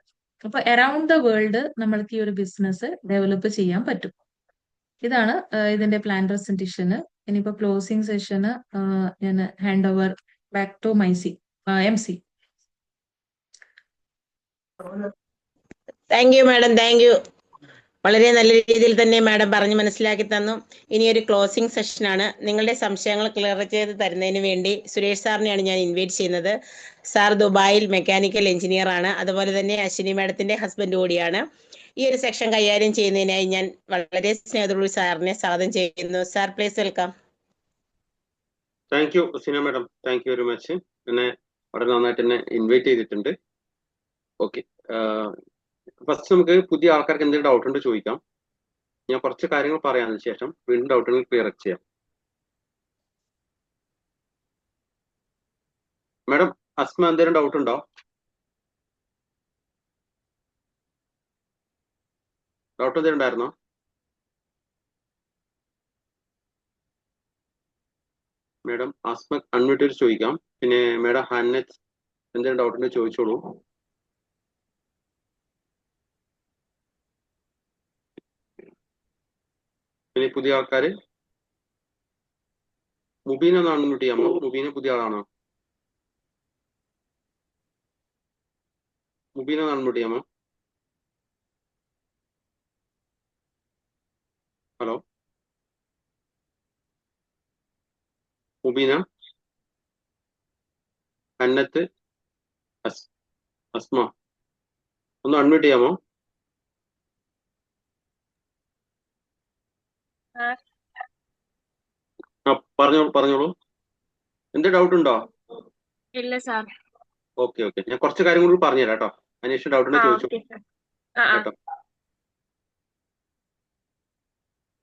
അപ്പൊ അറൌണ്ട് ദ വേൾഡ് നമ്മൾക്ക് ഈ ഒരു ബിസിനസ് ഡെവലപ്പ് ചെയ്യാൻ പറ്റും. ഇതാണ് ഇതിന്റെ പ്ലാൻ പ്രസന്റേഷന്. ഇനിയിപ്പോ ക്ലോസിംഗ് സെഷന് ഞാൻ hand over back to MC. Thank you madam, thank you. വളരെ നല്ല രീതിയിൽ തന്നെ മാഡം പറഞ്ഞ് മനസ്സിലാക്കി തന്നു. ഇനി ഒരു ക്ലോസിംഗ് സെഷനാണ്. നിങ്ങളുടെ സംശയങ്ങൾ ക്ലിയർ ചെയ്ത് തരുന്നതിന് വേണ്ടി സുരേഷ് സാറിനെയാണ് ഞാൻ ഇൻവൈറ്റ് ചെയ്യുന്നത്. സാർ ദുബായിൽ മെക്കാനിക്കൽ എഞ്ചിനീയർ ആണ്. അതുപോലെ തന്നെ അശ്വിനി മാഡത്തിന്റെ ഹസ്ബൻഡ് കൂടിയാണ്. ഈ ഒരു സെക്ഷൻ കൈകാര്യം ചെയ്യുന്നതിനായി ഞാൻ വളരെ സ്നേഹത്തോടുകൂടി സാറിനെ സ്വാഗതം ചെയ്യുന്നു. Sir please welcome. Thank you Sina madam, thank you very much. എന്നെ വളരെ നന്നായിട്ട് എന്നെ ഇൻവൈറ്റ് ചെയ്തിട്ടുണ്ട്. ഓക്കെ, ഫസ്റ്റ് നമുക്ക് പുതിയ ആൾക്കാർക്ക് എന്തെങ്കിലും ഡൗട്ട് ഉണ്ട് ചോദിക്കാം. ഞാൻ കുറച്ച് കാര്യങ്ങൾ പറയാതിന് ശേഷം വീണ്ടും ഡൗട്ടുകൾ ക്ലിയർ ചെയ്യാം. മാഡം അസ്മ, എന്തെങ്കിലും ഡൗട്ട് ഉണ്ടോ? ഡൗട്ട് എന്തെങ്കിലും ഉണ്ടായിരുന്നോ? മാഡം അസ്മ അൺമ്യൂട്ട് ചെയ്ത് ചോദിക്കാം. പിന്നെ മാഡം ഹന്നത്ത് എന്തെങ്കിലും ഡൗട്ട് ഉണ്ടെങ്കിൽ ചോദിച്ചോളൂ. പിന്നെ പുതിയ ആൾക്കാര് മുബീന ഒന്ന് അൺമ്യൂട്ട് ചെയ്യാമോ? മുബീന പുതിയ ആളാണോ? മുബീന അൺമ്യൂട്ട് ചെയ്യാമോ? ഹലോ മുബീന, അന്നത്ത്, അസ്മ, ഒന്ന് അൺമ്യൂട്ട് ചെയ്യാമോ? പറഞ്ഞോളൂ. എന്ത് ഡൗട്ട് ഉണ്ടോ? ഇല്ല സാർ. ഓക്കെ, ഞാൻ കുറച്ച് കാര്യം കൂടി പറഞ്ഞുതരാം കേട്ടോ. അതിനുശേഷം ഡൗട്ട് ഉണ്ടെങ്കിൽ ചോദിച്ചു കേട്ടോ.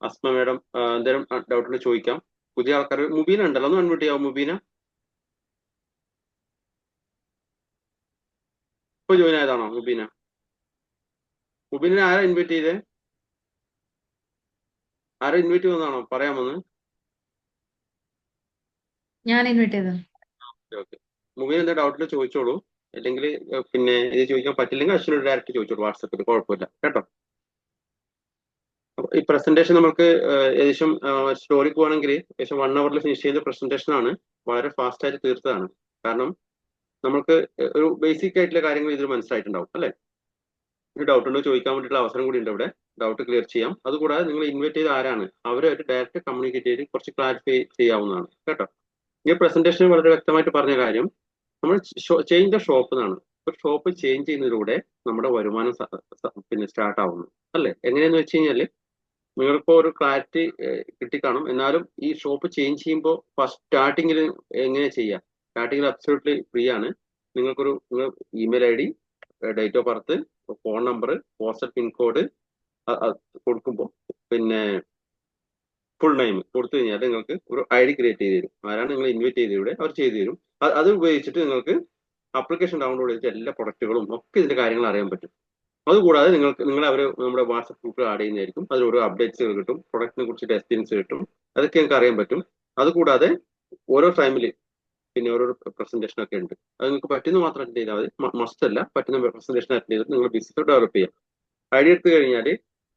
അസ്മ മേഡം എന്തെങ്കിലും ഡൗട്ട് ഉണ്ടെങ്കിൽ ചോദിക്കാം. പുതിയ ആൾക്കാർ മുബീന ഉണ്ടല്ലോ, ഒന്ന് അൺമ്യൂട്ട് ചെയ്യാമോ മുബീന? ഇപ്പൊ ജോയിൻ ആയതാണോ മുബീന? മുബീനെ ആരാ ഇൻവൈറ്റ് ചെയ്തേ? ആരാ ഇൻവൈറ്റ് ചെയ്തതാണോ? പറയാമോന്ന്? ഞാൻ ഇൻവൈറ്റ് ചെയ്തത്. ഓക്കെ. മുബീന എന്താ ഡൗട്ടിൽ ചോദിച്ചോളൂ. അല്ലെങ്കിൽ പിന്നെ ഇത് ചോദിക്കാൻ പറ്റില്ലെങ്കിൽ അശ്വിനോട് ഡയറക്റ്റ് ചോദിച്ചോളൂ വാട്സപ്പിൽ, കുഴപ്പമില്ല കേട്ടോ. ഈ പ്രസന്റേഷൻ നമുക്ക് ഏകദേശം സ്റ്റോറിക്ക് പോകണമെങ്കിൽ ഏകദേശം 1 hour ഫിനിഷ് ചെയ്ത പ്രസന്റേഷൻ ആണ്. വളരെ ഫാസ്റ്റ് ആയിട്ട് തീർത്തതാണ്. കാരണം നമുക്ക് ഒരു ബേസിക് ആയിട്ടുള്ള കാര്യങ്ങൾ ഇതിൽ മനസ്സിലായിട്ടുണ്ടാവും അല്ലെ? ഒരു ഡൗട്ട് ഉണ്ടോ ചോദിക്കാൻ വേണ്ടിയിട്ടുള്ള അവസരം കൂടി ഉണ്ട് ഇവിടെ. ഡൗട്ട് ക്ലിയർ ചെയ്യാം. അതുകൂടാതെ നിങ്ങൾ ഇൻവൈറ്റ് ചെയ്ത് ആരാണ് അവരുമായിട്ട് ഡയറക്റ്റ് കമ്മ്യൂണിക്കേറ്റ് ചെയ്ത് കുറച്ച് ക്ലാരിഫൈ ചെയ്യാവുന്നതാണ് കേട്ടോ. ഈ പ്രസന്റേഷൻ വളരെ വ്യക്തമായിട്ട് പറഞ്ഞ കാര്യം, നമ്മൾ ചേഞ്ച് ദ ഷോപ്പ് എന്നാണ്. ഒരു ഷോപ്പ് ചേഞ്ച് ചെയ്യുന്നതിലൂടെ നമ്മുടെ വരുമാനം പിന്നെ സ്റ്റാർട്ട് ആവുന്നു അല്ലെ? എങ്ങനെയാന്ന് വെച്ച് കഴിഞ്ഞാല് നിങ്ങളിപ്പോ ഒരു ക്ലാരിറ്റി കിട്ടിക്കാണും. എന്നാലും ഈ ഷോപ്പ് ചേഞ്ച് ചെയ്യുമ്പോൾ ഫസ്റ്റ് സ്റ്റാർട്ടിങ്ങിൽ എങ്ങനെ ചെയ്യാം? സ്റ്റാർട്ടിങ്ങിൽ അബ്സല്യൂട്ട്ലി ഫ്രീ ആണ്. നിങ്ങൾക്കൊരു email ID, date of birth, phone number, postal pincode കൊടുക്കുമ്പോൾ പിന്നെ ഫുൾ നെയിം കൊടുത്തു കഴിഞ്ഞാൽ നിങ്ങൾക്ക് ഒരു ID ക്രിയേറ്റ് ചെയ്ത് തരും. ആരാണ് നിങ്ങൾ ഇൻവൈറ്റ് ചെയ്തതിലൂടെ അവർ ചെയ്തു തരും. അത് ഉപയോഗിച്ചിട്ട് നിങ്ങൾക്ക് ആപ്ലിക്കേഷൻ ഡൗൺലോഡ് ചെയ്തിട്ട് എല്ലാ പ്രൊഡക്റ്റുകളും ഒക്കെ ഇതിന്റെ കാര്യങ്ങൾ അറിയാൻ പറ്റും. അതുകൂടാതെ നിങ്ങൾ അവർ നമ്മുടെ വാട്സപ്പ് ഗ്രൂപ്പിൽ ആഡ് ചെയ്യുന്നതായിരിക്കും. അതിൽ ഓരോ അപ്ഡേറ്റ്സുകൾ കിട്ടും, പ്രൊഡക്റ്റിനെ കുറിച്ചിട്ട് എക്സ്പീരിയൻസ് കിട്ടും. അതൊക്കെ നിങ്ങൾക്ക് അറിയാൻ പറ്റും. അതുകൂടാതെ ഓരോ ടൈമിൽ പിന്നെ ഓരോ പ്രസന്റേഷൻ ഒക്കെ ഉണ്ട്. അത് നിങ്ങൾക്ക് പറ്റുന്ന മാത്രം അറ്റൻഡ് ചെയ്താൽ മതി. മസ്റ്റ് അല്ല, പറ്റുന്ന പ്രസന്റേഷൻ അറ്റൻഡ് ചെയ്തിട്ട് നിങ്ങൾ ബിസിനസ് ഡെവലപ്പ് ചെയ്യാം. ഐഡിയ എടുത്തു കഴിഞ്ഞാൽ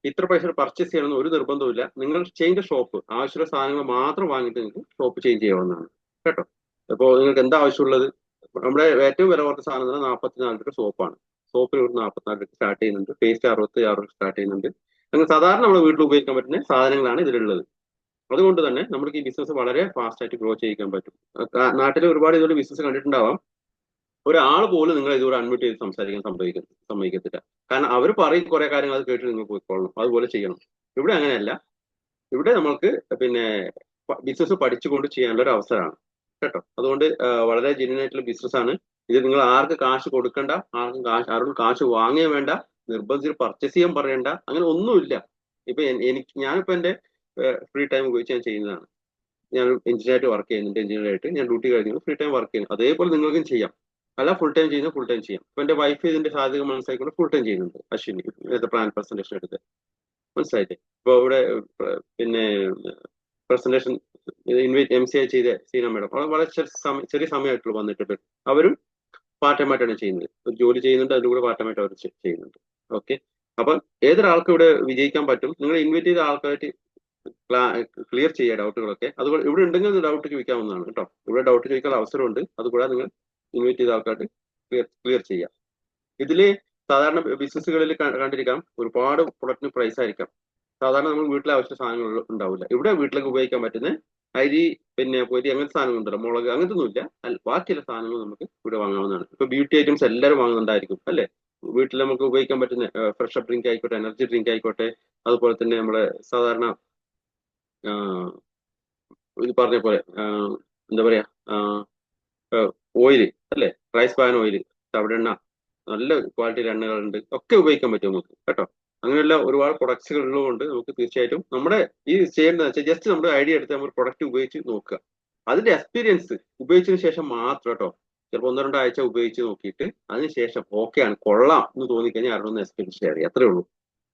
ഇത്ര പൈസ പർച്ചേസ് ചെയ്യണമെന്ന് ഒരു നിർബന്ധമില്ല. നിങ്ങൾ ചേഞ്ച് ഷോപ്പ്, ആവശ്യമുള്ള സാധനങ്ങൾ മാത്രം വാങ്ങിയിട്ട് നിങ്ങൾക്ക് ഷോപ്പ് ചേഞ്ച് ചെയ്യാവുന്നതാണ് കേട്ടോ. അപ്പോൾ നിങ്ങൾക്ക് എന്താ ആവശ്യമുള്ളത്? നമ്മുടെ ഏറ്റവും വില കുറച്ച സാധനം തന്നെ 44 രൂപ സോപ്പാണ്. സോപ്പിന് ഒരു 44 രൂപ സ്റ്റാർട്ട് ചെയ്യുന്നുണ്ട്. പേസ്റ്റ് 66 രൂപ സ്റ്റാർട്ട് ചെയ്യുന്നുണ്ട്. അങ്ങനെ സാധാരണ നമ്മുടെ വീട്ടിൽ ഉപയോഗിക്കാൻ പറ്റുന്ന സാധനങ്ങളാണ് ഇതിലുള്ളത്. അതുകൊണ്ട് തന്നെ നമുക്ക് ഈ ബിസിനസ് വളരെ ഫാസ്റ്റ് ആയിട്ട് ഗ്രോ ചെയ്യിക്കാൻ പറ്റും. നാട്ടിൽ ഒരുപാട് ഇതുപോലെ ബിസിനസ് കണ്ടിട്ടുണ്ടാവാം. ഒരാൾ പോലും നിങ്ങൾ ഇതുപോലെ അൺമ്യൂട്ട് ചെയ്ത് സംസാരിക്കാൻ സമ്മതിക്കത്തില്ല. കാരണം അവർ പറയും കുറെ കാര്യങ്ങൾ, അത് കേട്ട് നിങ്ങൾ പോയിക്കൊള്ളണം. അതുപോലെ ചെയ്യണം. ഇവിടെ അങ്ങനെയല്ല. ഇവിടെ നമ്മൾക്ക് പിന്നെ ബിസിനസ് പഠിച്ചുകൊണ്ട് ചെയ്യാനുള്ള ഒരു അവസരമാണ് കേട്ടോ. അതുകൊണ്ട് വളരെ ജെന്യൂൻ ആയിട്ടുള്ള ബിസിനസ് ആണ് ഇത്. നിങ്ങൾ ആർക്ക് കാശ് കൊടുക്കണ്ട, ആരോടും കാശ് വാങ്ങുകയും വേണ്ട, നിർബന്ധിച്ച് പർച്ചേസ് ചെയ്യാൻ പറയണ്ട, അങ്ങനെ ഒന്നുമില്ല. ഇപ്പൊ ഞാനിപ്പോ എന്റെ ഫ്രീ ടൈം ഉപയോഗിച്ച് ഞാൻ ചെയ്യുന്നതാണ്. ഞാൻ എഞ്ചിനീയറായിട്ട് വർക്ക് ചെയ്യുന്നുണ്ട്. എഞ്ചിനീയറായിട്ട് ഞാൻ ഡ്യൂട്ടി കഴിഞ്ഞു ഫ്രീ ടൈം വർക്ക് ചെയ്യുന്നു. അതേപോലെ നിങ്ങൾക്കും ചെയ്യാം. അല്ല ഫുൾ ടൈം ചെയ്യുന്ന ഫുൾ ടൈം ചെയ്യാം. ഇപ്പൊ എന്റെ വൈഫ് ഇതിന്റെ സാധ്യത മനസ്സിലാക്കിക്കൊണ്ട് ഫുൾ ടൈം ചെയ്യുന്നുണ്ട്. അശ്വിനി പ്ലാൻ പ്രസന്റേഷൻ എടുത്ത് മനസ്സിലായില്ലേ? ഇപ്പൊ ഇവിടെ പിന്നെ പ്രസന്റേഷൻ ഇൻവൈറ്റ് MCI ചെയ്ത സീന മേഡം വളരെ ചെറിയ സമയമായിട്ടുള്ള വന്നിട്ടുണ്ട്. അവരും പാർട്ട് ടൈം ആയിട്ടാണ് ചെയ്യുന്നത്. ഒരു ജോലി ചെയ്യുന്നുണ്ട്, അതിന്റെ കൂടെ പാർട്ട് ടൈം ആയിട്ട് അവർ ചെയ്യുന്നുണ്ട്. ഓക്കെ. അപ്പൊ ഏതൊരാൾക്കും ഇവിടെ വിജയിക്കാൻ പറ്റും. നിങ്ങൾ ഇൻവൈറ്റ് ചെയ്ത ആൾക്കാരായിട്ട് ക്ലിയർ ചെയ്യുക ഡൗട്ടുകളൊക്കെ. അതുപോലെ ഇവിടെ ഉണ്ടെങ്കിൽ ഡൗട്ട് ചോദിക്കാവുന്നതാണ് കേട്ടോ. ഇവിടെ ഡൗട്ട് ചോദിക്കാൻ അവസരമുണ്ട്. അതുകൂടാതെ നിങ്ങൾ ഇൻവൈറ്റ് ചെയ്ത ആൾക്കാർക്ക് ക്ലിയർ ചെയ്യാം. ഇതില് സാധാരണ ബിസിനസ്സുകളിൽ കണ്ടിരിക്കാം ഒരുപാട് പ്രൊഡക്റ്റിന് പ്രൈസ് ആയിരിക്കാം. സാധാരണ നമ്മൾ വീട്ടിലെ ആവശ്യ സാധനങ്ങൾ ഉണ്ടാവില്ല. ഇവിടെ വീട്ടിലേക്ക് ഉപയോഗിക്കാൻ പറ്റുന്ന അരി, പിന്നെ പൊരി, അങ്ങനത്തെ സാധനങ്ങളുണ്ടല്ലോ, മുളക്, അങ്ങനത്തെ ഒന്നുമില്ല. ബാക്കിയുള്ള സാധനങ്ങൾ നമുക്ക് ഇവിടെ വാങ്ങാവുന്നതാണ്. ഇപ്പൊ ബ്യൂട്ടി ഐറ്റംസ് എല്ലാവരും വാങ്ങുന്നുണ്ടായിരിക്കും അല്ലെ? വീട്ടിൽ നമുക്ക് ഉപയോഗിക്കാൻ പറ്റുന്ന ഫ്രഷ് അപ്പ് ഡ്രിങ്ക് ആയിക്കോട്ടെ, എനർജി ഡ്രിങ്ക് ആയിക്കോട്ടെ, അതുപോലെ തന്നെ നമ്മളെ സാധാരണ ഇത് പറഞ്ഞ പോലെ എന്താ പറയാ ഓയില് അല്ലെ, റൈസ് പാൻ ഓയില്, തവിടെണ്ണ, നല്ല ക്വാളിറ്റിയിൽ എണ്ണകളുണ്ട്, ഒക്കെ ഉപയോഗിക്കാൻ പറ്റും നമുക്ക് കേട്ടോ. അങ്ങനെയുള്ള ഒരുപാട് പ്രൊഡക്ട്സുകൾ ഉള്ളതുകൊണ്ട് നമുക്ക് തീർച്ചയായിട്ടും നമ്മുടെ ഈ ചെയ്യേണ്ടതെന്ന് വെച്ചാൽ ജസ്റ്റ് നമ്മുടെ ഐഡിയ എടുത്ത് നമ്മൾ പ്രൊഡക്റ്റ് ഉപയോഗിച്ച് നോക്കുക. അതിന്റെ എക്സ്പീരിയൻസ് ഉപയോഗിച്ചതിന് ശേഷം മാത്രം കേട്ടോ. ചിലപ്പോൾ 1-2 ആഴ്ച ഉപയോഗിച്ച് നോക്കിയിട്ട് അതിനുശേഷം ഓക്കെയാണ്, കൊള്ളാം എന്ന് തോന്നിക്കഴിഞ്ഞാൽ ആരോടൊന്ന് എക്സ്പീരിയൻസ് ഷെയർ ചെയ്യുക. അത്രേ ഉള്ളൂ.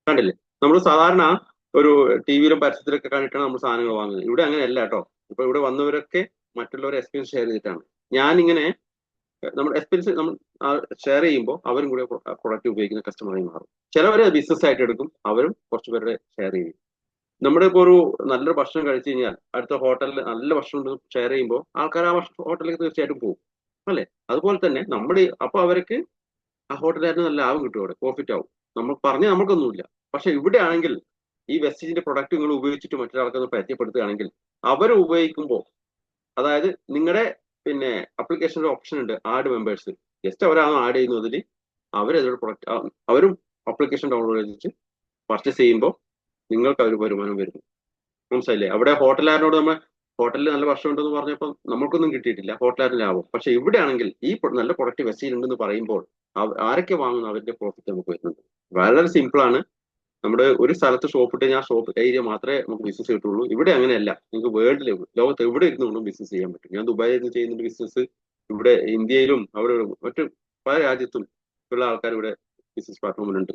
കണ്ടില്ലേ? നമ്മൾ സാധാരണ ഒരു ടിവിയിലും പരസ്യത്തിലൊക്കെ കണ്ടിട്ടാണ് നമ്മൾ സാധനങ്ങൾ വാങ്ങുന്നത്. ഇവിടെ അങ്ങനെയല്ല കേട്ടോ. ഇപ്പൊ ഇവിടെ വന്നവരൊക്കെ മറ്റുള്ളവരെ എക്സ്പീരിയൻസ് ഷെയർ ചെയ്തിട്ടാണ്. ഞാനിങ്ങനെ നമ്മുടെ എക്സ്പീരിയൻസ് നമ്മൾ ഷെയർ ചെയ്യുമ്പോൾ അവരും കൂടെ പ്രൊഡക്റ്റ് ഉപയോഗിക്കുന്ന കസ്റ്റമറായി മാറും. ചിലവരെ ബിസിനസ് ആയിട്ട് എടുക്കും, അവരും കുറച്ച് പേരുടെ ഷെയർ ചെയ്യും. നമ്മുടെ ഇപ്പോൾ ഒരു നല്ലൊരു ഭക്ഷണം കഴിച്ചു കഴിഞ്ഞാൽ അടുത്ത ഹോട്ടലിൽ നല്ല ഭക്ഷണം ഷെയർ ചെയ്യുമ്പോൾ ആൾക്കാർ ആ ഹോട്ടലിലേക്ക് തീർച്ചയായിട്ടും പോകും അല്ലെ? അതുപോലെ തന്നെ നമ്മുടെ അപ്പൊ അവർക്ക് ആ ഹോട്ടലുകാരന് നല്ല ലാഭം കിട്ടും, അവിടെ പ്രോഫിറ്റ് ആവും. നമ്മൾ പറഞ്ഞ് നമുക്കൊന്നുമില്ല. പക്ഷെ ഇവിടെ ആണെങ്കിൽ ഈ വെസ്റ്റേജിന്റെ പ്രൊഡക്റ്റ് നിങ്ങൾ ഉപയോഗിച്ചിട്ട് മറ്റൊരാൾക്കൊന്ന് പരിചയപ്പെടുത്തുകയാണെങ്കിൽ അവർ ഉപയോഗിക്കുമ്പോൾ, അതായത് നിങ്ങളുടെ പിന്നെ അപ്ലിക്കേഷനിൽ ഓപ്ഷൻ ഉണ്ട് ആഡ് മെമ്പേഴ്സ്. ജസ്റ്റ് അവരാണ് ആഡ് ചെയ്യുന്നതിൽ അവരതൊരു പ്രൊഡക്റ്റ് അവരും അപ്ലിക്കേഷൻ ഡൗൺലോഡ് ചെയ്തിട്ട് പർച്ചേസ് ചെയ്യുമ്പോൾ നിങ്ങൾക്ക് ഒരു വരുമാനം വരുന്നു. മനസ്സിലായില്ലേ? അവിടെ ഹോട്ടലുകാരനോട് നമ്മൾ ഹോട്ടലിൽ നല്ല ഭക്ഷണം ഉണ്ടെന്ന് പറഞ്ഞപ്പോൾ നമുക്കൊന്നും കിട്ടിയിട്ടില്ല, ഹോട്ടലുകാരന് ലാഭം. പക്ഷെ ഇവിടെ ആണെങ്കിൽ ഈ നല്ല പ്രൊഡക്റ്റ് വെസ്റ്റേജ് ഉണ്ടെന്ന് പറയുമ്പോൾ ആരൊക്കെ വാങ്ങുന്നു അവരുടെ പ്രോഫിറ്റ് നമുക്ക് വരുന്നുണ്ട്. വളരെ സിമ്പിൾ ആണ്. നമ്മുടെ ഒരു സ്ഥലത്ത് ഷോപ്പ് ഇട്ട് ആ ഷോപ്പ് ഏരിയ മാത്രമേ നമുക്ക് ബിസിനസ് കിട്ടുള്ളൂ. ഇവിടെ അങ്ങനെയല്ല. നിങ്ങൾക്ക് വേൾഡിൽ ലോകത്ത് എവിടെ ഇരുന്നുകൊണ്ടും ബിസിനസ് ചെയ്യാൻ പറ്റും. ഞാൻ ദുബായിൽ നിന്ന് ചെയ്യുന്നുണ്ട് ബിസിനസ്. ഇവിടെ ഇന്ത്യയിലും അവിടെ മറ്റു പല രാജ്യത്തും ഉള്ള ആൾക്കാർ ഇവിടെ ബിസിനസ് പ്ലാറ്റ്ഫോമിലുണ്ട്.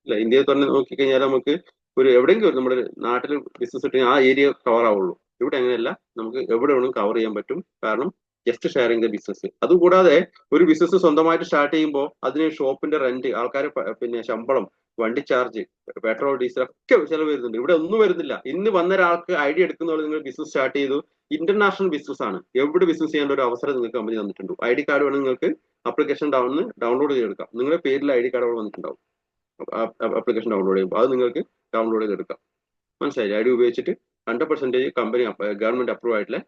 ഇല്ല, ഇന്ത്യയിൽ തന്നെ നോക്കിക്കഴിഞ്ഞാൽ നമുക്ക് ഒരു എവിടെയെങ്കിലും നമ്മുടെ നാട്ടിൽ ബിസിനസ് ഇട്ട് ആ ഏരിയ കവർ ആവുള്ളൂ. ഇവിടെ അങ്ങനെയല്ല, നമുക്ക് എവിടെ വേണമെങ്കിലും കവർ ചെയ്യാൻ പറ്റും. കാരണം ജസ്റ്റ് ഷെയറിംഗ് ദ ബിസിനസ്. അതുകൂടാതെ ഒരു ബിസിനസ് സ്വന്തമായിട്ട് സ്റ്റാർട്ട് ചെയ്യുമ്പോൾ അതിന് ഷോപ്പിന്റെ റെന്റ്, ആൾക്കാർ പിന്നെ ശമ്പളം, വണ്ടി ചാർജ്, പെട്രോൾ, ഡീസൽ ഒക്കെ ചിലവ് വരുന്നുണ്ട്. ഇവിടെ ഒന്നും വരുന്നില്ല. ഇന്ന് വന്ന ഒരാൾക്ക് ഐഡിയ എടുക്കുന്ന പോലെ നിങ്ങൾ ബിസിനസ് സ്റ്റാർട്ട് ചെയ്തു. ഇന്റർനാഷണൽ ബിസിനസ് ആണ്. എവിടെ ബിസിനസ് ചെയ്യേണ്ട ഒരു അവസരം നിങ്ങൾക്ക് കമ്പനി തന്നിട്ടുണ്ട്. ID കാർഡ് വേണമെങ്കിൽ നിങ്ങൾക്ക് അപ്ലിക്കേഷൻ ഡൗൺലോഡ് ചെയ്തെടുക്കാം. നിങ്ങളുടെ പേരിൽ ID കാർഡ് വന്നിട്ടുണ്ടാവും. ആപ്ലിക്കേഷൻ ഡൗൺലോഡ് ചെയ്യുമ്പോൾ അത് നിങ്ങൾക്ക് ഡൗൺലോഡ് ചെയ്തെടുക്കാം. മനസ്സിലായില്ലേ? ID ഉപയോഗിച്ചിട്ട് 100% കമ്പനി ഗവൺമെന്റ് അപ്രൂവ് ആയിട്ടുള്ള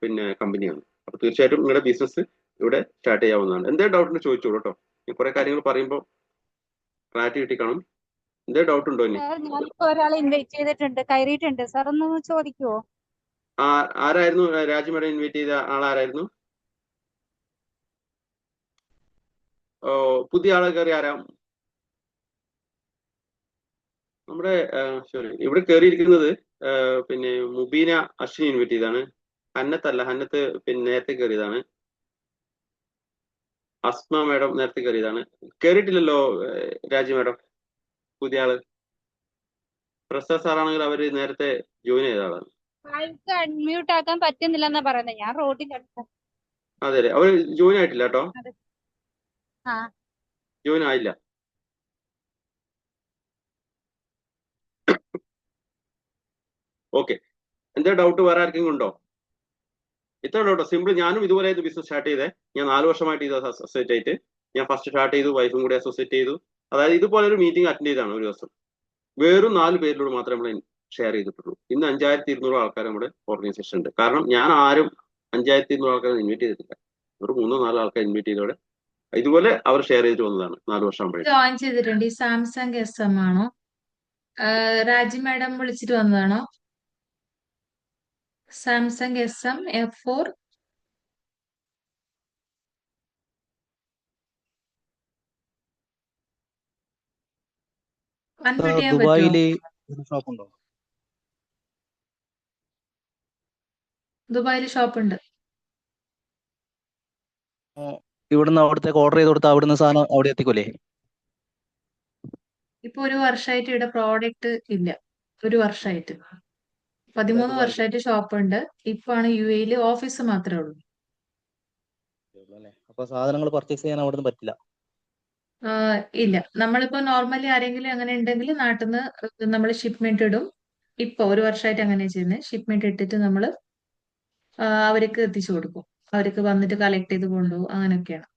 പിന്നെ കമ്പനിയാണ്. അപ്പൊ തീർച്ചയായിട്ടും നിങ്ങളുടെ ബിസിനസ് ഇവിടെ സ്റ്റാർട്ട് ചെയ്യാവുന്നതാണ്. എന്തെങ്കിലും ഡൗട്ടിന് ചോദിച്ചോളൂ കേട്ടോ. കുറെ കാര്യങ്ങൾ പറയുമ്പോൾ ക്ലാരിറ്റി കിട്ടി കാണും. എന്തെങ്കിലും ഡൗട്ട് ഉണ്ടോ ഇനി? സാർ, ഞാനിപ്പോ ഒരാളെ ഇൻവൈറ്റ് ചെയ്തിട്ടുണ്ട്, കയറിയിട്ടുണ്ട്. സാർ ഒന്ന് ചോദിക്കുവോ? ആരായിരുന്നു രാജി മേഡം ഇൻവൈറ്റ് ചെയ്ത ആളാരായിരുന്നു? പുതിയ ആളെ കയറി ആരാ? നമ്മുടെ സോറി, ഇവിടെ കയറിയിരിക്കുന്നത് പിന്നെ മുബീന അശ്വിനി ഇൻവൈറ്റ് ചെയ്താണ്. ഹന്നത്തല്ല, ഹന്നത്ത് പിന്നെ നേരത്തെ കയറിയതാണ്. അസ്മ മേഡം നേരത്തെ കയറിയതാണ്. കയറിയിട്ടില്ലല്ലോ രാജി മേഡം, പുതിയ ആള്. പ്രസാദ് സാറാണെങ്കിൽ അവര് നേരത്തെ ജോയിൻ ചെയ്ത ആളാണ്. ആൾക്ക് അൺമ്യൂട്ട് ആക്കാൻ പറ്റുന്നില്ലെന്നാ പറയുന്നത്. ഞാൻ റോഡിലടുത്ത. അതെ അതെ, അവര് ജോയിൻ ആയിട്ടില്ല കേട്ടോ. ആ, ജോയിൻ ആയില്ല. ഓക്കെ, എന്താ ഡൗട്ട് വേറെ ആർക്കെങ്കിലും ഉണ്ടോ? ഇത്ര ഡൗട്ടോ? സിമ്പിൾ. ഞാനും ഇതുപോലെ ബിസിനസ് സ്റ്റാർട്ട് ചെയ്തേ. ഞാൻ 4 വർഷമായിട്ട് ഇത് അസോസിയേറ്റ് ആയിട്ട്. ഞാൻ ഫസ്റ്റ് സ്റ്റാർട്ട് ചെയ്തു, വൈഫും കൂടി അസോസിയേറ്റ് ചെയ്തു. അതായത് ഇതുപോലെ ഒരു മീറ്റിംഗ് അറ്റൻഡ് ചെയ്താണ് ഒരു ദിവസം. വെറും 4 പേരിലൂടെ മാത്രമേ നമ്മൾ ഷെയർ ചെയ്തിട്ടുള്ളൂ. ഇന്ന് 5200 ആൾക്കാർ നമ്മുടെ ഓർഗനൈസേഷൻ ഉണ്ട്. കാരണം ഞാൻ ആരും 5200 ആൾക്കാരെ ഇൻവൈറ്റ് ചെയ്തിട്ടില്ല. ഒരു 3-4 ആൾക്കാർ ഇൻവൈറ്റ് ചെയ്തോടെ ഇതുപോലെ അവർ ഷെയർ ചെയ്തിട്ട് വന്നതാണ് 4 വർഷം ആകുമ്പോഴേ. ജോയിൻ ചെയ്തിട്ടുണ്ട്. ഈ സാംസങ് SM ആണോ? രാജി മാഡം വിളിച്ചിട്ട് വന്നതാണോ? സാംസങ് SM F4 അൺമ്യൂട്ട് ചെയ്യാൻ പറ്റുമോ? ദുബായില് ഷോപ്പ് ഉണ്ടോ? ദുബായിൽ ഷോപ്പ് ഉണ്ട്. ഇവിടുന്ന് അവിടത്തേക്ക് ഓർഡർ ചെയ്ത് കൊടുത്താൽ അവിടുന്ന് സാധനം അവിടെ എത്തിക്കൂലേ? ഇപ്പൊ 1 വർഷമായിട്ട് ഇവിടെ പ്രോഡക്റ്റ് ഇല്ല. 1 വർഷമായിട്ട് 13 ദുബായില് വർഷമായിട്ട് ഷോപ്പ് ഉണ്ട്. ഇപ്പൊ ആണ് UAE ഓഫീസ് മാത്രമേ ഉള്ളൂ. അല്ലേ? അപ്പൊ സാധനങ്ങൾ പർച്ചേസ് ചെയ്യാൻ അവിടുന്ന് പറ്റില്ല. ഇല്ല, നമ്മളിപ്പോ നോർമലി ആരെങ്കിലും അങ്ങനെ ഉണ്ടെങ്കിൽ നാട്ടിൽ നിന്ന് നമ്മൾ ഷിപ്മെന്റ് ഇടും. ഇപ്പൊ 1 വർഷമായിട്ട് അങ്ങനെ ചെയ്യുന്നത്. ഷിപ്മെന്റ് ഇട്ടിട്ട് നമ്മൾ അവർക്ക് എത്തിച്ചു കൊടുക്കും. അവർക്ക് വന്നിട്ട് കളക്ട് ചെയ്ത് കൊണ്ടുപോകും. അങ്ങനെയൊക്കെയാണ്.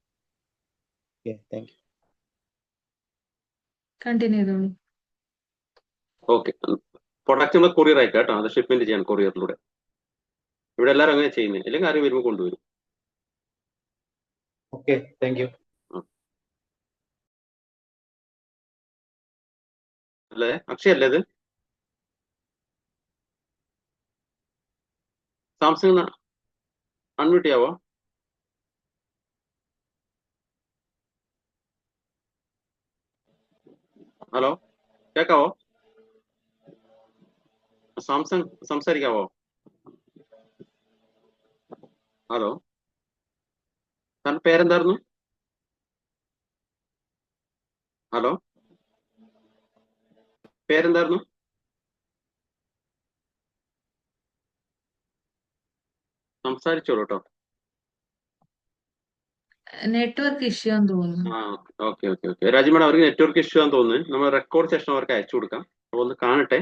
Okay, thank U. കണ്ടിന്യൂ ചെയ്തോളൂ. ഓക്കെ, പ്രൊഡക്റ്റ് നമ്മൾ കൊറിയർ അയക്കാം കേട്ടോ. അത് ഷിപ്മെന്റ് ചെയ്യാൻ കൊറിയറിലൂടെ. ഇവിടെ എല്ലാവരും അങ്ങനെ ചെയ്യുന്നത്. അല്ലെങ്കിൽ ആരും വരുമ്പോൾ കൊണ്ടുവരും. Okay, thank you. അല്ലേ അക്ഷയ് അല്ലേ ഇത്? സാംസങ് അൺമ്യൂട്ട് ചെയ്യാവോ? ഹലോ, കേക്കാവോ? സാംസങ് സംസാരിക്കാവോ? ഹലോ, സാറിന്റെ പേരെന്തായിരുന്നു? ഹലോ, പേരെന്തായിരുന്നു? സംസാരിച്ചോളൂ കേട്ടോ. നെറ്റ്വർക്ക് ഇഷ്യൂ ആണെന്ന് തോന്നുന്നു. Okay okay okay. രാജി മേഡം, അവർക്ക് നെറ്റ്വർക്ക് ഇഷ്യൂ ആണെന്ന് തോന്നുന്നു. നമ്മൾ റെക്കോർഡ് സെഷൻ അവർക്ക് അയച്ചു കൊടുക്കാം. അപ്പോൾ ഒന്ന് കാണട്ടെ,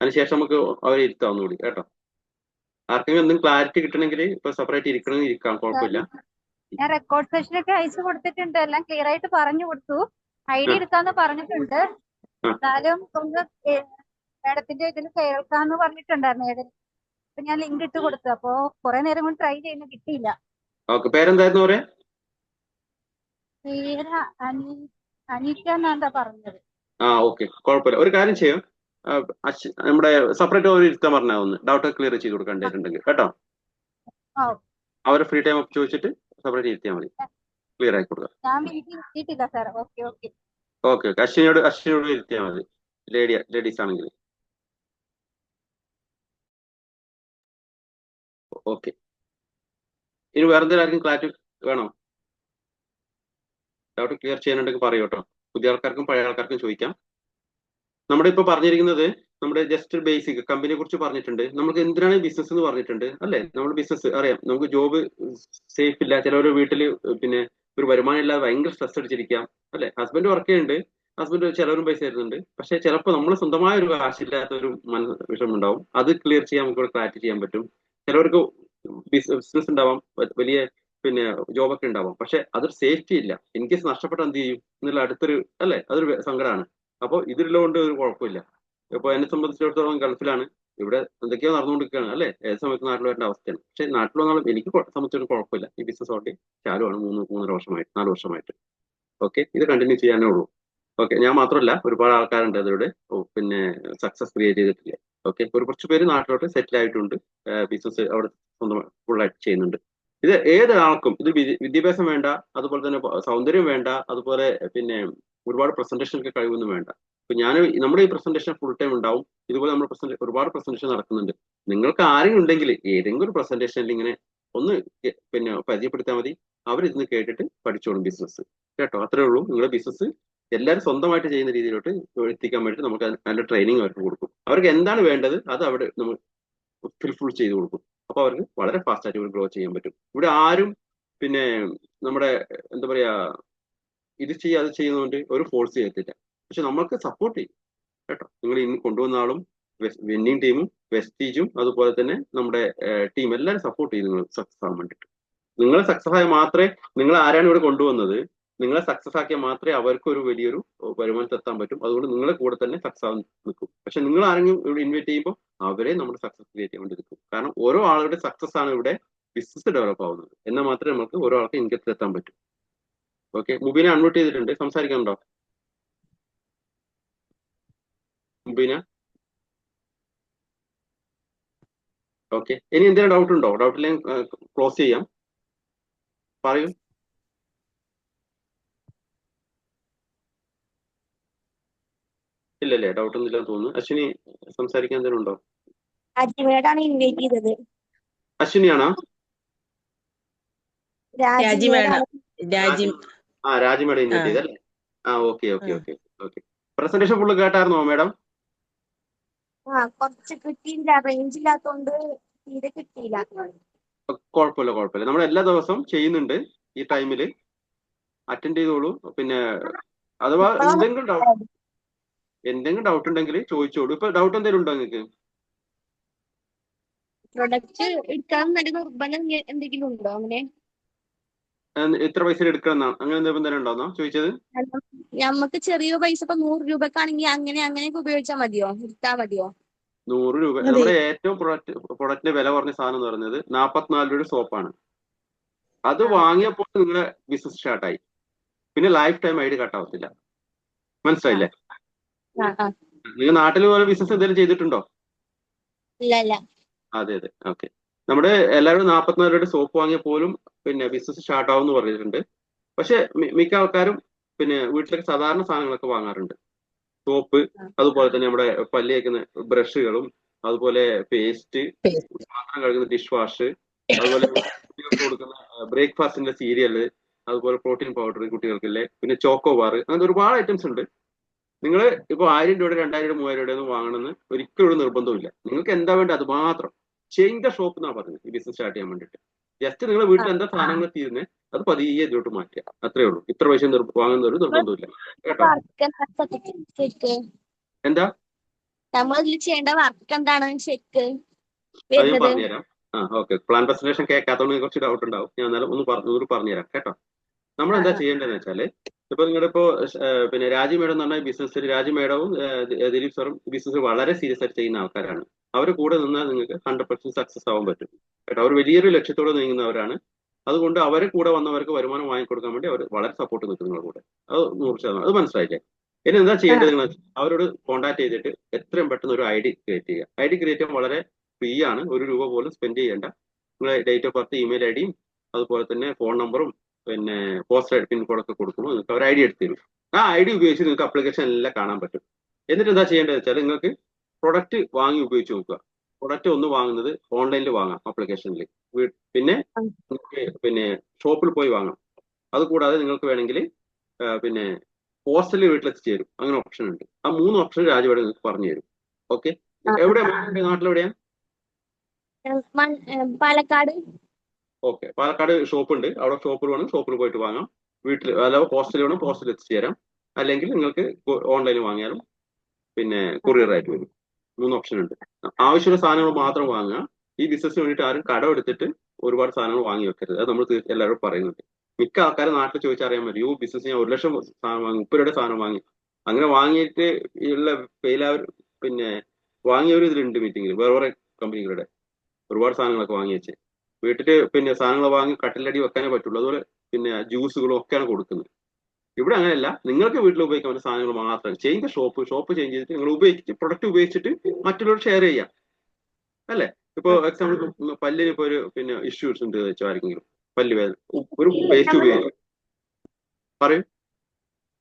അതിനുശേഷം നമുക്ക് അവരെ ഇരുത്താവുന്ന കൂടി കേട്ടോ. ആർക്കെങ്കിലും എന്തെങ്കിലും ക്ലാരിറ്റി കിട്ടണമെങ്കിൽ ഇപ്പൊ സെപ്പറേറ്റ് ഇരിക്കണമെങ്കിൽ ഇരിക്കാം, കുഴപ്പമില്ല. ഞാൻ റെക്കോർഡ് സെഷനൊക്കെ അയച്ചു കൊടുത്തിട്ടുണ്ട്, എല്ലാം ക്ലിയർ ആയിട്ട് പറഞ്ഞു കൊടുത്തു. ID ആ. എടുക്കാന്ന് പറഞ്ഞിട്ടുണ്ട്. ആ. എന്നാലും ഒന്ന് മാഡത്തിന്റെ ഇതിൽ കേൾക്കാന്ന് പറഞ്ഞിട്ടുണ്ടായിരുന്നു. അപ്പൊ ഞാൻ ലിങ്ക് ഇട്ട് കൊടുത്തു. അപ്പൊ കുറെ നേരം കൊണ്ട് ട്രൈ ചെയ്യുന്നു, കിട്ടിയില്ല. ഓക്കെ, പേരെന്തായിരുന്നു പറയാ? പേര് അനീറ്റ എന്നാ പറഞ്ഞത്. ആ ഓക്കെ, കുഴപ്പമില്ല. ഒരു കാര്യം ചെയ്യാം, നമ്മുടെ സെപ്പറേറ്റ് ഒരു ഇരുത്താൻ പറഞ്ഞാൽ ഒന്ന് ഡൗട്ട് ക്ലിയർ ചെയ്ത് കൊടുക്കേണ്ടിട്ടുണ്ടെങ്കിൽ കേട്ടോ. ആ, അവരെ ഫ്രീ ടൈം ചോദിച്ചിട്ട് സെപ്പറേറ്റ് ഇരുത്തിയാൽ മതി, ക്ലിയർ ആക്കി കൊടുക്കാം. ഞാൻ വീട്ടിൽ എത്തിയിട്ടില്ല sir. Okay okay okay okay, അശ്വിനിയോട് ഇരുത്തിയാൽ മതി, ലേഡീസ് ആണെങ്കിൽ. ഓക്കെ, ഇനി വേറെ എന്തെങ്കിലും ആർക്കും ക്ലാരിറ്റി വേണോ? ഡൗട്ട് ക്ലിയർ ചെയ്യാനുണ്ടെങ്കിൽ പറയൂ കേട്ടോ. പുതിയ ആൾക്കാർക്കും പഴയ ആൾക്കാർക്കും ചോദിക്കാം. നമ്മുടെ ഇപ്പൊ പറഞ്ഞിരിക്കുന്നത് നമ്മുടെ ജസ്റ്റ് ബേസിക് കമ്പനിയെ കുറിച്ച് പറഞ്ഞിട്ടുണ്ട്. നമുക്ക് എന്തിനാണ് ബിസിനസ് എന്ന് പറഞ്ഞിട്ടുണ്ട് അല്ലെ. നമ്മൾ ബിസിനസ് അറിയാം, നമുക്ക് ജോബ് സേഫ് ഇല്ല, ചിലവർ വീട്ടില് പിന്നെ ഒരു വരുമാനം ഇല്ലാതെ ഭയങ്കര സ്ട്രെസ് അടിച്ചിരിക്കാം അല്ലെ. ഹസ്ബൻഡ് വർക്ക് ചെയ്യുന്നുണ്ട്, ഹസ്ബൻഡ് ചിലവരും പൈസ തരുന്നുണ്ട്, പക്ഷെ ചിലപ്പോൾ നമ്മൾ സ്വന്തമായ ഒരു കാശില്ലാത്ത ഒരു വിഷമം ഉണ്ടാവും. അത് ക്ലിയർ ചെയ്യാൻ നമുക്ക് ക്ലാരിറ്റി ചെയ്യാൻ പറ്റും. ചിലവർക്ക് ബിസിനസ് ഉണ്ടാവാം, വലിയ പിന്നെ ജോബൊക്കെ ഉണ്ടാവാം, പക്ഷെ അതൊരു സേഫ്റ്റി ഇല്ല. ഇൻ കേസ് നഷ്ടപ്പെട്ട എന്ത് ചെയ്യും എന്നുള്ള അടുത്തൊരു അല്ലെ, അതൊരു സങ്കടമാണ്. അപ്പോൾ ഇതിലുള്ളതുകൊണ്ട് ഒരു കുഴപ്പമില്ല. ഇപ്പൊ എന്നെ സംബന്ധിച്ചിടത്തോളം ഗൾഫിലാണ്, ഇവിടെ എന്തൊക്കെയോ നടന്നുകൊണ്ടിരിക്കുകയാണ് അല്ലെ. ഏത് സമയത്ത് നാട്ടിൽ വരേണ്ട അവസ്ഥയാണ്. പക്ഷെ നാട്ടിൽ വന്നാലും എനിക്ക് സംബന്ധിച്ചൊരു കുഴപ്പമില്ല. ഈ ബിസിനസ് ഓൾറെഡി ചാലുവാണ് 3-3.5 വർഷമായിട്ട് 4 വർഷമായിട്ട്. ഓക്കെ, ഇത് കണ്ടിന്യൂ ചെയ്യാനേ ഉള്ളൂ. ഓക്കെ, ഞാൻ മാത്രമല്ല ഒരുപാട് ആൾക്കാരുണ്ട് അതിലൂടെ പിന്നെ സക്സസ് ക്രിയേറ്റ് ചെയ്തിട്ടില്ല. ഓക്കെ, ഒരു കുറച്ച് പേര് നാട്ടിലോട്ട് സെറ്റിൽ ആയിട്ടുണ്ട്, ബിസിനസ് അവിടെ സ്വന്തം ഫുള്ളായിട്ട് ചെയ്യുന്നുണ്ട്. ഇത് ഏതൊരാൾക്കും ഇത് വിദ്യാഭ്യാസം വേണ്ട, അതുപോലെ തന്നെ സൗന്ദര്യം വേണ്ട, അതുപോലെ പിന്നെ ഒരുപാട് പ്രസന്റേഷൻ ഒക്കെ കഴിവൊന്നും വേണ്ട. ഇപ്പൊ നമ്മുടെ ഈ പ്രസന്റേഷൻ ഫുൾ ടൈം ഉണ്ടാവും. ഇതുപോലെ നമ്മൾ ഒരുപാട് പ്രസന്റേഷൻ നടക്കുന്നുണ്ട്. നിങ്ങൾക്ക് ആരെങ്കിലും ഉണ്ടെങ്കിൽ ഏതെങ്കിലും ഒരു പ്രസന്റേഷനിൽ ഇങ്ങനെ ഒന്ന് പിന്നെ പരിചയപ്പെടുത്താൽ മതി. അവരിന്ന് കേട്ടിട്ട് പഠിച്ചോളും ബിസിനസ് കേട്ടോ. അത്രേ ഉള്ളൂ. നിങ്ങളുടെ ബിസിനസ് എല്ലാവരും സ്വന്തമായിട്ട് ചെയ്യുന്ന രീതിയിലോട്ട് എത്തിക്കാൻ വേണ്ടിയിട്ട് നമുക്ക് നല്ല ട്രെയിനിങ് അവർക്ക് കൊടുക്കും. അവർക്ക് എന്താണ് വേണ്ടത് അത് അവിടെ നമ്മൾ ഫുൾ ചെയ്ത് കൊടുക്കും. അപ്പൊ അവർക്ക് വളരെ ഫാസ്റ്റ് ആയിട്ട് ഗ്രോ ചെയ്യാൻ പറ്റും. ഇവിടെ ആരും പിന്നെ നമ്മുടെ എന്താ പറയാ ഇത് ചെയ്യുക അത് ചെയ്യുന്നതുകൊണ്ട് ഒരു ഫോഴ്സ് ചെയ്യത്തില്ല. പക്ഷെ നമ്മൾക്ക് സപ്പോർട്ട് ചെയ്യും കേട്ടോ. നിങ്ങൾ ഇന്ന് കൊണ്ടുവന്ന ആളും വിന്നിങ് ടീമും വെസ്റ്റീജും അതുപോലെ തന്നെ നമ്മുടെ ടീം എല്ലാവരും സപ്പോർട്ട് ചെയ്യും നിങ്ങൾ സക്സസ് ആകാൻ വേണ്ടിയിട്ട്. നിങ്ങൾ സക്സസ് ആയ മാത്രമേ, നിങ്ങൾ ആരാണ് ഇവിടെ കൊണ്ടുവന്നത്, നിങ്ങളെ സക്സസ് ആക്കിയാൽ മാത്രമേ അവർക്ക് ഒരു വലിയൊരു വരുമാനത്തിൽ എത്താൻ പറ്റും. അതുകൊണ്ട് നിങ്ങളെ കൂടെ തന്നെ സക്സസ് ആവാൻ നിൽക്കും. പക്ഷെ നിങ്ങൾ ആരെങ്കിലും ഇവിടെ ഇൻവൈറ്റ് ചെയ്യുമ്പോൾ അവരെ നമ്മുടെ സക്സസ് ക്രിയേറ്റ് ചെയ്യാൻ വേണ്ടി നിൽക്കും. കാരണം ഓരോ ആളുടെ സക്സസ് ആണ് ഇവിടെ ബിസിനസ് ഡെവലപ്പ് ആവുന്നത്. എന്നാൽ മാത്രമേ നമുക്ക് ഓരോ ആൾക്ക് ഇൻകത്തിൽ എത്താൻ പറ്റും. ഓക്കെ, മുബീനെ അൺമ്യൂട്ട് ചെയ്തിട്ടുണ്ട്, സംസാരിക്കാനുണ്ടോ മുബീന? ഓക്കെ, ഇനി എന്തെങ്കിലും ഡൗട്ട് ഉണ്ടോ? ഡൗട്ടില്ലെങ്കിൽ ക്ലോസ് ചെയ്യാം, പറയൂ. ഇല്ലല്ലേ, ഡൗട്ട് ഒന്നും ഇല്ലെന്ന് തോന്നുന്നു. അശ്വിനി സംസാരിക്കാൻ എന്തെങ്കിലും ഉണ്ടോ? അജ്മേടാണ് ഇൻവൈറ്റ് ചെയ്തത്. അശ്വിനിയാണോ? Raji madam. Raji madam invite ചെയ്തല്ലേ? Okay okay okay okay. Presentation full കേട്ടായിരുന്നോ മേഡം? കുറച്ച് കിട്ടിയില്ല, റേഞ്ച് ഇല്ലാത്തോണ്ട് തീരെ കിട്ടിയില്ല. കുഴപ്പമില്ല. നമ്മൾ എല്ലാ ദിവസവും ചെയ്യുന്നുണ്ട്. ഈ ടൈമില് അറ്റൻഡ് ചെയ്തോളൂ. പിന്നെ അഥവാ എന്തെങ്കിലും ഡൗട്ട് ഉണ്ടെങ്കിൽ ചോദിച്ചോളൂ. ഇപ്പൊ ഡൗട്ട് എന്തെങ്കിലും ഉണ്ടോ നിങ്ങൾക്ക്? പ്രൊഡക്റ്റ് എടുക്കാൻ നല്ല നിർബന്ധം എന്തെങ്കിലും ഉണ്ടോ? അങ്ങനെ എത്ര പൈസ എടുക്കണം അങ്ങനെ എന്തെങ്കിലും ഉണ്ടോന്നോ ചോദിച്ചത്? നമുക്ക് ചെറിയ പൈസ ഇപ്പൊ 100 രൂപക്കാണെങ്കിൽ അങ്ങനെയൊക്കെ ഉപയോഗിച്ചാൽ മതിയോ, എടുത്താ മതിയോ? 100 രൂപ. നമ്മുടെ ഏറ്റവും പ്രൊഡക്റ്റിന്റെ വില കുറഞ്ഞ സാധനം എന്ന് പറയുന്നത് 44 രൂപയുടെ സോപ്പാണ്. അത് വാങ്ങിയപ്പോൾ നിങ്ങളുടെ ബിസിനസ് സ്റ്റാർട്ടായി. പിന്നെ ലൈഫ് ടൈം ഐഡി കട്ടാവത്തില്ല. മനസ്സിലായില്ലേ? നിങ്ങൾ നാട്ടിൽ പോലെ ബിസിനസ് എന്തെങ്കിലും ചെയ്തിട്ടുണ്ടോ? ഇല്ല. അതെ. ഓക്കെ, നമ്മുടെ എല്ലാവരും 44 രൂപയുടെ സോപ്പ് വാങ്ങിയ പോലും പിന്നെ ബിസിനസ് സ്റ്റാർട്ട് ആവും എന്ന് പറഞ്ഞിട്ടുണ്ട്. പക്ഷെ മിക്ക ആൾക്കാരും പിന്നെ വീട്ടിലേക്ക് സാധാരണ സാധനങ്ങളൊക്കെ വാങ്ങാറുണ്ട്. സോപ്പ്, അതുപോലെ തന്നെ നമ്മുടെ പല്ല് തേക്കുന്ന ബ്രഷുകളും, അതുപോലെ പേസ്റ്റ്, പാത്രം കഴുകുന്ന ഡിഷ് വാഷ്, അതുപോലെ കുട്ടികൾക്ക് കൊടുക്കുന്ന ബ്രേക്ക്ഫാസ്റ്റിന്റെ സീരിയല്, അതുപോലെ പ്രോട്ടീൻ പൗഡർ കുട്ടികൾക്കില്ലേ, പിന്നെ ചോക്കോ ബാർ, അങ്ങനത്തെ ഒരുപാട് ഐറ്റംസ് ഉണ്ട്. നിങ്ങൾ ഇപ്പൊ 1000 രൂപയുടെ 2000 രൂപ 3000 രൂപയുടെ ഒന്നും വാങ്ങണമെന്ന് ഒരിക്കലും ഒരു നിർബന്ധമില്ല. നിങ്ങൾക്ക് എന്താ വേണ്ടത് അത് മാത്രം. ചേഞ്ച് ദ ഷോപ്പ് എന്നാണ് പറഞ്ഞത് ഈ ബിസിനസ് സ്റ്റാർട്ട് ചെയ്യാൻ വേണ്ടിയിട്ട്. ജസ്റ്റ് നിങ്ങളുടെ വീട്ടിൽ എന്താ സാധനങ്ങൾ തീരുന്നത് അത് പതിയെ ഇതിലോട്ട് മാറ്റുക, അത്രേ ഉള്ളൂ. ഇത്ര പൈസ വാങ്ങുന്ന ഒരു നിർബന്ധമില്ല കേട്ടോ. എന്താ നമ്മൾ ഇതിൽ ചെയ്യേണ്ട വർക്ക് എന്താണ് ശരിക്ക് അത് ഞാൻ പറഞ്ഞുതരാം. ഓക്കെ. പ്ലാൻ പ്രസന്റേഷൻ കേൾക്കാത്തതുകൊണ്ട് കുറച്ച് ഡൗട്ട് ഉണ്ടാവും. ഞാൻ എന്നാലും ഒന്ന് പറഞ്ഞുതരാം കേട്ടോ. നമ്മൾ എന്താ ചെയ്യേണ്ടതെന്ന് വെച്ചാല്, ഇപ്പൊ നിങ്ങളിപ്പോ പിന്നെ രാജി മേഡം എന്ന് പറഞ്ഞ ബിസിനസ്സിൽ രാജി മേഡവും ദിലീപ് സാറും ബിസിനസ് വളരെ സീരിയസ് ആയിട്ട് ചെയ്യുന്ന ആൾക്കാരാണ്. അവർ കൂടെ നിന്നാൽ നിങ്ങൾക്ക് 100% സക്സസ് ആവാൻ പറ്റും കേട്ടോ. അവർ വലിയൊരു ലക്ഷ്യത്തോടെ നീങ്ങുന്നവരാണ്. അതുകൊണ്ട് അവരെ കൂടെ വന്നവർക്ക് വരുമാനം വാങ്ങിക്കൊടുക്കാൻ വേണ്ടി അവർ വളരെ സപ്പോർട്ട് നിൽക്കും നിങ്ങളുടെ കൂടെ. അത് 100%. അത് മനസ്സിലായില്ലേ? ഇനി എന്താ ചെയ്യേണ്ടത്? നിങ്ങൾ അവരോട് കോൺടാക്ട് ചെയ്തിട്ട് എത്രയും പെട്ടെന്ന് ഒരു ID ക്രിയേറ്റ് ചെയ്യുക. ID ക്രിയേറ്റ് ചെയ്യാൻ വളരെ ഫ്രീ ആണ്. ₹1 പോലും സ്പെൻഡ് ചെയ്യേണ്ട. നിങ്ങളെ date of birth, email ID യും അതുപോലെ തന്നെ ഫോൺ നമ്പറും പിന്നെ പോസ്റ്റ് പിൻകോഡൊക്കെ കൊടുക്കുമ്പോൾ നിങ്ങൾക്ക് അവർ ID എടുത്ത് തരും. ആ ID ഉപയോഗിച്ച് നിങ്ങൾക്ക് അപ്ലിക്കേഷൻ എല്ലാം കാണാൻ പറ്റും. എന്നിട്ട് എന്താ ചെയ്യേണ്ടത് വെച്ചാൽ നിങ്ങൾക്ക് പ്രൊഡക്റ്റ് വാങ്ങി ഉപയോഗിച്ച് നോക്കുക. പ്രൊഡക്റ്റ് ഒന്ന് വാങ്ങുന്നത് ഓൺലൈനിൽ വാങ്ങാം ആപ്ലിക്കേഷനിൽ. പിന്നെ പിന്നെ ഷോപ്പിൽ പോയി വാങ്ങാം. അതുകൂടാതെ നിങ്ങൾക്ക് വേണമെങ്കിൽ പിന്നെ പോസ്റ്റലിൽ വീട്ടിലെത്തിച്ച് തരും. അങ്ങനെ ഓപ്ഷൻ ഉണ്ട്. ആ 3 ഓപ്ഷൻ രാജുവേടെ നിങ്ങൾക്ക് പറഞ്ഞു തരും. ഓക്കെ. എവിടെയാണ് നാട്ടിലെവിടെയാണ്? പാലക്കാട്. ഓക്കെ. പാലക്കാട് ഷോപ്പ് ഉണ്ട്. അവിടെ ഷോപ്പിൽ വേണം ഷോപ്പിൽ പോയിട്ട് വാങ്ങാം. വീട്ടിൽ അല്ലാതെ പോസ്റ്റൽ വേണം പോസ്റ്റൽ എത്തിച്ചു തരാം. അല്ലെങ്കിൽ നിങ്ങൾക്ക് ഓൺലൈനിൽ വാങ്ങിയാലും പിന്നെ കൊറിയർ ആയിട്ട് വരും. 3 ഓപ്ഷൻ ഉണ്ട്. ആവശ്യമുള്ള സാധനങ്ങൾ മാത്രം വാങ്ങുക. ഈ ബിസിനസ്സിന് വേണ്ടിയിട്ട് ആരും കടമെടുത്തിട്ട് ഒരുപാട് സാധനങ്ങൾ വാങ്ങി വെക്കരുത്. അത് നമ്മൾ എല്ലാവരും പറയുന്നുണ്ട്. മിക്ക ആൾക്കാരും നാട്ടിൽ ചോദിച്ചറിയാൻ മതി, ബിസിനസ് ഞാൻ 1 ലക്ഷം സാധനം വാങ്ങി, 30 രൂപയുടെ സാധനം വാങ്ങി. അങ്ങനെ വാങ്ങിയിട്ട് ഉള്ള പിന്നെ വാങ്ങിയവർ ഇതിലുണ്ട് മീറ്റിംഗിൽ. വേറെ കമ്പനികളുടെ ഒരുപാട് സാധനങ്ങളൊക്കെ വാങ്ങി വെച്ച് വീട്ടില് പിന്നെ സാധനങ്ങൾ വാങ്ങി കട്ടിലടി വെക്കാനേ പറ്റുള്ളൂ. അതുപോലെ പിന്നെ ജ്യൂസുകളും ഒക്കെയാണ് കൊടുക്കുന്നത്. ഇവിടെ അങ്ങനെയല്ല. നിങ്ങൾക്ക് വീട്ടിൽ ഉപയോഗിക്കാൻ പറ്റുന്ന സാധനങ്ങൾ മാത്രം ചേഞ്ച് ഷോപ്പ് ചേഞ്ച് ചെയ്തിട്ട് നിങ്ങൾ ഉപയോഗിച്ചിട്ട് പ്രൊഡക്റ്റ് ഉപയോഗിച്ചിട്ട് മറ്റുള്ളവർ ഷെയർ ചെയ്യാം. അല്ലേ? ഇപ്പൊ എക്സാമ്പിൾ പല്ലിന് ഇപ്പൊ ഒരു പിന്നെ ഇഷ്യൂസ് ഉണ്ട് വെച്ചോ, ആർക്കെങ്കിലും പല്ല് വേദന, ഒരു പേസ്റ്റ് ഉപയോഗിക്കും. പറയൂ.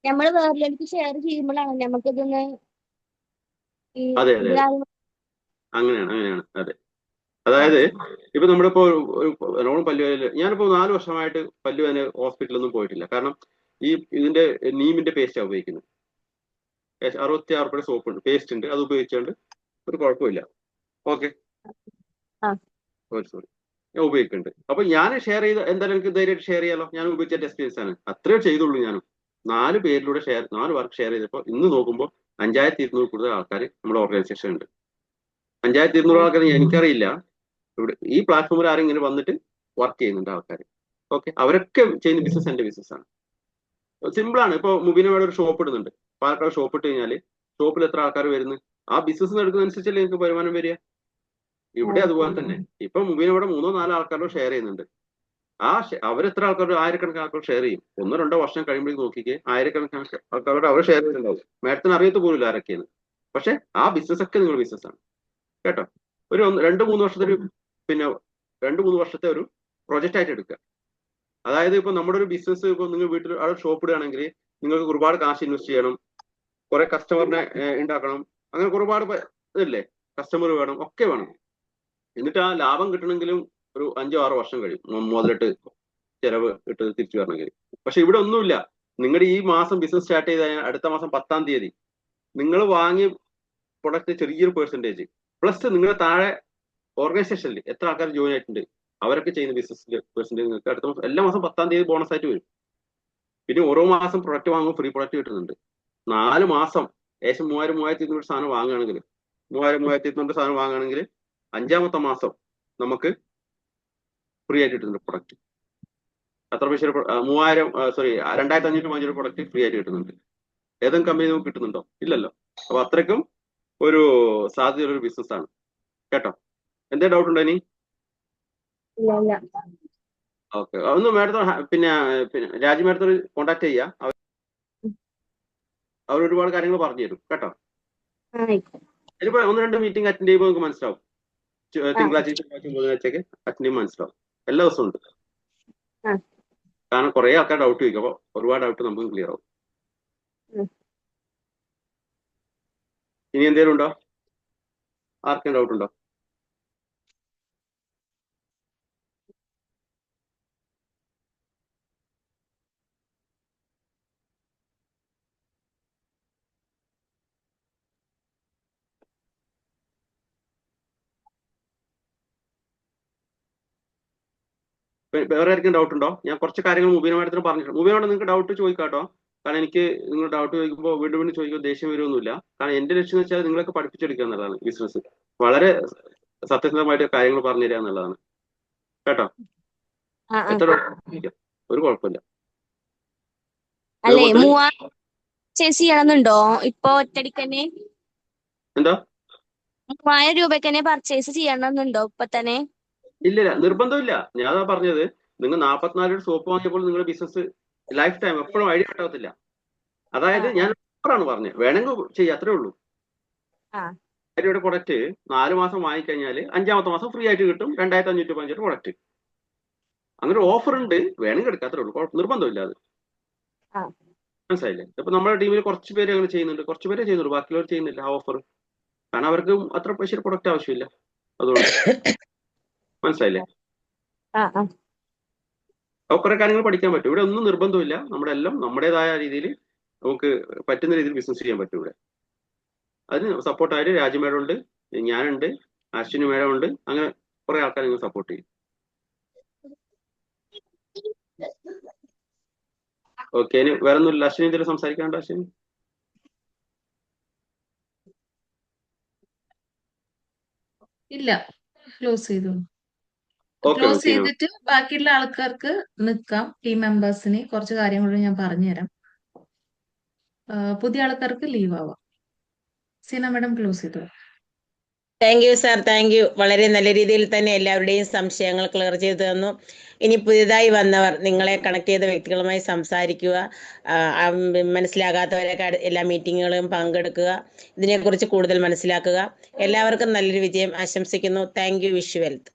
നമ്മള് വേറൊരാൾക്ക് ഷെയർ ചെയ്യുമ്പോഴാണ് നമുക്കിതൊന്ന് അതെ അങ്ങനെയാണ്. അതെ. അതായത് ഇപ്പൊ നമ്മളിപ്പോ ഒരു പല്ലുവേദന, ഞാനിപ്പോ 4 വർഷമായിട്ട് പല്ലുവേദന ഹോസ്പിറ്റലൊന്നും പോയിട്ടില്ല. കാരണം ഇതിന്റെ നീമിന്റെ പേസ്റ്റാണ് ഉപയോഗിക്കുന്നത്. 66 രൂപയുടെ സോപ്പ് ഉണ്ട്, പേസ്റ്റ് ഉണ്ട്. അത് ഉപയോഗിച്ചുകൊണ്ട് ഒരു കുഴപ്പമില്ല. ഓക്കെ. സോറി ഞാൻ ഉപയോഗിക്കുന്നുണ്ട്. അപ്പൊ ഞാൻ ഷെയർ ചെയ്ത് എന്തായാലും എനിക്ക് ധൈര്യമായിട്ട് ഷെയർ ചെയ്യാലോ. ഞാൻ ഉപയോഗിച്ച എക്സ്പീരിയൻസ് ആണ്. അത്രേ ചെയ്തുള്ളൂ. ഞാനും 4 പേരിലൂടെ 4 വർക്ക് ഷെയർ ചെയ്തപ്പോൾ ഇന്ന് നോക്കുമ്പോൾ 5200 കൂടുതൽ ആൾക്കാർ നമ്മുടെ ഓർഗനൈസേഷൻ ഉണ്ട്. 5200 ആൾക്കാർ എനിക്കറിയില്ല. ഇവിടെ ഈ പ്ലാറ്റ്ഫോമിൽ ആരും ഇങ്ങനെ വന്നിട്ട് വർക്ക് ചെയ്യുന്നുണ്ട് ആൾക്കാർ. ഓക്കെ. അവരൊക്കെ ചെയ്യുന്ന ബിസിനസ് എന്റെ ബിസിനസ്സാണ്. സിമ്പിളാണ്. ഇപ്പൊ മുബീന മേഡം ഒരു ഷോപ്പ് ഇടുന്നുണ്ട്. പാലക്കാട് ഷോപ്പ് ഇട്ട് കഴിഞ്ഞാൽ ഷോപ്പിൽ എത്ര ആൾക്കാർ വരുന്നു? ആ ബിസിനസ് നടക്കുന്നതനുസരിച്ചല്ലേ നിങ്ങൾക്ക് വരുമാനം വരിക. ഇവിടെ അതുപോലെ തന്നെ. ഇപ്പൊ മുബീന മേഡം 3-4 ആൾക്കാരോട് ഷെയർ ചെയ്യുന്നുണ്ട്. അവരെത്ര ആൾക്കാരോട്? ആയിരക്കണക്കിന് ആൾക്കാർ ഷെയർ ചെയ്യും. 1-2 വർഷം കഴിയുമ്പോഴേക്ക് നോക്കിക്കേ, ആയിരക്കണക്കിന് ആൾക്കാരോട് അവർ ഷെയർ ചെയ്തിട്ടുണ്ടാവും. മാഡത്തിന് അറിയത്ത് പോലും ആരൊക്കെയാണ്. പക്ഷെ ആ ബിസിനസ് ഒക്കെ നിങ്ങൾ ബിസിനസ്സാണ് കേട്ടോ. ഒരു 2-3 വർഷത്തെ പിന്നെ 2-3 വർഷത്തെ ഒരു പ്രൊജക്റ്റ് ആയിട്ട് എടുക്കുക. അതായത് ഇപ്പൊ നമ്മുടെ ഒരു ബിസിനസ് ഇപ്പൊ നിങ്ങൾ വീട്ടിൽ അവിടെ ഷോപ്പ് ഇടുകയാണെങ്കിൽ നിങ്ങൾക്ക് ഒരുപാട് കാശ് ഇൻവെസ്റ്റ് ചെയ്യണം, കുറെ കസ്റ്റമറിനെ ഉണ്ടാക്കണം, അങ്ങനെ ഒരുപാട് ഇതല്ലേ, കസ്റ്റമർ വേണം, ഒക്കെ വേണം. എന്നിട്ട് ആ ലാഭം കിട്ടണമെങ്കിലും ഒരു 5-6 വർഷം കഴിയും മുതലിട്ട് ചെലവ് ഇട്ട് തിരിച്ചു വരണമെങ്കിൽ. പക്ഷെ ഇവിടെ ഒന്നുമില്ല. നിങ്ങളുടെ ഈ മാസം ബിസിനസ് സ്റ്റാർട്ട് ചെയ്ത് കഴിഞ്ഞാൽ അടുത്ത മാസം 10-ാം തീയതി നിങ്ങൾ വാങ്ങിയ പ്രൊഡക്റ്റ് ചെറിയൊരു പെർസെൻറ്റേജ് പ്ലസ് നിങ്ങളുടെ താഴെ ഓർഗനൈസേഷനിൽ എത്ര ആൾക്കാർ ജോയിൻ ആയിട്ടുണ്ട് അവരൊക്കെ ചെയ്യുന്ന ബിസിനസ്സിന്റെ പെർസെൻറ്റേജ് നിങ്ങൾക്ക് അടുത്ത മാസം എല്ലാ മാസം 10-ാം തീയതി ബോണസ് ആയിട്ട് വരും. പിന്നെ ഓരോ മാസം പ്രൊഡക്റ്റ് വാങ്ങുമ്പോൾ ഫ്രീ പ്രൊഡക്റ്റ് കിട്ടുന്നുണ്ട്. 4 മാസം ഏകദേശം 3000-3200 സാധനം വാങ്ങുകയാണെങ്കിൽ 3000-3200 സാധനം വാങ്ങുകയാണെങ്കിൽ 5-ാമത്തെ മാസം നമുക്ക് ഫ്രീ ആയിട്ട് കിട്ടുന്നുണ്ട് പ്രൊഡക്റ്റ്. അത്ര പൈസ 2550 പ്രൊഡക്റ്റ് ഫ്രീ ആയിട്ട് കിട്ടുന്നുണ്ട്. ഏതെങ്കിലും കമ്പനി നമുക്ക് കിട്ടുന്നുണ്ടോ? ഇല്ലല്ലോ. അപ്പൊ അത്രയ്ക്കും ഒരു സാധ്യതയുള്ള ഒരു ബിസിനസ് ആണ് കേട്ടോ. എന്തേ ഡൗട്ട് ഉണ്ടോ ഇനി? ഓക്കെ. ഒന്ന് മാഡത്തോട് പിന്നെ രാജി മാഡത്തോട് കോൺടാക്ട് ചെയ്യുക. അവർ ഒരുപാട് കാര്യങ്ങൾ പറഞ്ഞു തരും കേട്ടോ. ഇനിയിപ്പോ 1-2 മീറ്റിംഗ് അറ്റൻഡ് ചെയ്യുമ്പോൾ നമുക്ക് മനസ്സിലാവും. തിങ്കളാഴ്ച ബുധനാഴ്ചയൊക്കെ അറ്റൻഡ് ചെയ്യുമ്പോൾ മനസ്സിലാവും. എല്ലാ ദിവസവും ഉണ്ട്. കാരണം കുറെ ആൾക്കാർ ഡൗട്ട് ചോദിക്കും. അപ്പൊ ഒരുപാട് ഡൗട്ട് നമുക്ക് ക്ലിയർ ആവും. ഇനി എന്തെങ്കിലും ഉണ്ടോ? ആർക്കും ഡൗട്ട് ഉണ്ടോ? വേറെ ആർക്കും ഡൗട്ട് ഉണ്ടോ? ഞാൻ കുറച്ച് കാര്യങ്ങൾ മുബീന മാഡത്തിന് പറഞ്ഞിട്ടുണ്ട്. മുബീന മാഡം നിങ്ങൾക്ക് ഡൗട്ട് ചോദിക്കാട്ടോ. കാരണം എനിക്ക് നിങ്ങൾ ഡൗട്ട് ചോദിക്കുമ്പോൾ വീണ്ടും ചോദിക്കുമ്പോൾ ദേഷ്യം വരുമൊന്നുമില്ല. കാരണം എന്റെ ലക്ഷ്യം എന്ന് വെച്ചാൽ നിങ്ങളൊക്കെ പഠിപ്പിച്ചെടുക്കുക എന്നുള്ളതാണ് ബിസിനസ്. വളരെ സത്യസന്ധമായിട്ട് കാര്യങ്ങൾ പറഞ്ഞു തരിക എന്നുള്ളതാണ്. കേട്ടോ? ആ ആ എത്ര ചോദിക്കാം, ഒരു കുഴപ്പമില്ല. അല്ലേ അതുപോലെ തന്നെ 3000 പർച്ചേസ് ചെയ്യണമെന്നുണ്ടോ ഇപ്പൊ ഒറ്റടിക്ക് തന്നെ? എന്താ 3000 രൂപയ്ക്ക് തന്നെ പർച്ചേസ് ചെയ്യണമെന്നുണ്ടോ ഇപ്പൊ തന്നെ? ഇല്ലില്ല, നിർബന്ധമില്ല. ഞാൻ അതാ പറഞ്ഞത്, നിങ്ങൾ 44 സോപ്പ് വാങ്ങിയപ്പോൾ നിങ്ങളുടെ ബിസിനസ് ലൈഫ് ടൈം എപ്പോഴും ഐഡിയ കട്ടാവത്തില്ല. അതായത് ഞാൻ ഓഫറാണ് പറഞ്ഞത്, വേണമെങ്കിൽ ചെയ്യാം, അത്രേ ഉള്ളൂ. ആ. 1000 പ്രൊഡക്റ്റ് 4 മാസം വാങ്ങിക്കഴിഞ്ഞാൽ 5ാമത്തെ മാസം ഫ്രീ ആയിട്ട് കിട്ടും 2515 പ്രൊഡക്റ്റ്. അങ്ങനെ ഓഫർ ഉണ്ട്, വേണമെങ്കിൽ എടുക്കാം, അത്രേ ഉള്ളൂ. നിർബന്ധമില്ല അത്. ആ. മനസ്സിലായില്ലേ? ഇപ്പൊ നമ്മുടെ ടീമിൽ കുറച്ച് പേര് അങ്ങനെ ചെയ്യുന്നുണ്ട്, കുറച്ച് പേരെ ചെയ്യുന്നുള്ളൂ, ബാക്കിയുള്ളവർ ചെയ്യുന്നില്ല ആ ഓഫർ. കാരണം അവർക്ക് അത്ര പൈസ പ്രൊഡക്റ്റ് ആവശ്യമില്ല, അതുകൊണ്ട്. മനസ്സിലായില്ലേ? ആ ആ അപ്പൊ കുറെ കാര്യങ്ങൾ പഠിക്കാൻ പറ്റും. ഇവിടെ ഒന്നും നിർബന്ധമില്ല, നമ്മുടെ എല്ലാം നമ്മുടേതായ രീതിയിൽ നമുക്ക് പറ്റുന്ന രീതിയിൽ ബിസിനസ് ചെയ്യാൻ പറ്റും ഇവിടെ. അതിന് സപ്പോർട്ടായിട്ട് രാജു മേഡം ഉണ്ട്, ഞാനുണ്ട്, അശ്വിനി മേഡം ഉണ്ട്, അങ്ങനെ കുറെ ആൾക്കാർ നിങ്ങൾ സപ്പോർട്ട് ചെയ്യും. ഓക്കെ, ഇനി വേറെ ഒന്നുമില്ല. അശ്വിനി എന്തെങ്കിലും സംസാരിക്കാനുണ്ടോ? അശ്വിനി? ഇല്ല, ക്ലോസ് ചെയ്തു. ഓക്കെ, ക്ലോസ് ചെയ്തിട്ട് ബാക്കിയുള്ള ആൾക്കാർക്ക് നിൽക്കാം. ടീം മെമ്പേഴ്സിന് കുറച്ച് കാര്യങ്ങൾ ഞാൻ പറഞ്ഞുതരാം. പുതിയ ആൾക്കാർക്ക് ലീവ് ആവാം. സീന മാഡം ക്ലോസ് ചെയ്തു. Thank you sir, thank you. വളരെ നല്ല രീതിയിൽ തന്നെ എല്ലാവരുടെയും സംശയങ്ങൾ ക്ലിയർ ചെയ്തു തന്നു. ഇനി പുതിയതായി വന്നവർ നിങ്ങളെ കണക്ട് ചെയ്ത വ്യക്തികളുമായി സംസാരിക്കുക, മനസ്സിലാകാത്തവരൊക്കെ എല്ലാ മീറ്റിങ്ങുകളും പങ്കെടുക്കുക, ഇതിനെക്കുറിച്ച് കൂടുതൽ മനസ്സിലാക്കുക. എല്ലാവർക്കും നല്ലൊരു വിജയം ആശംസിക്കുന്നു. Thank you. Wish you wealth.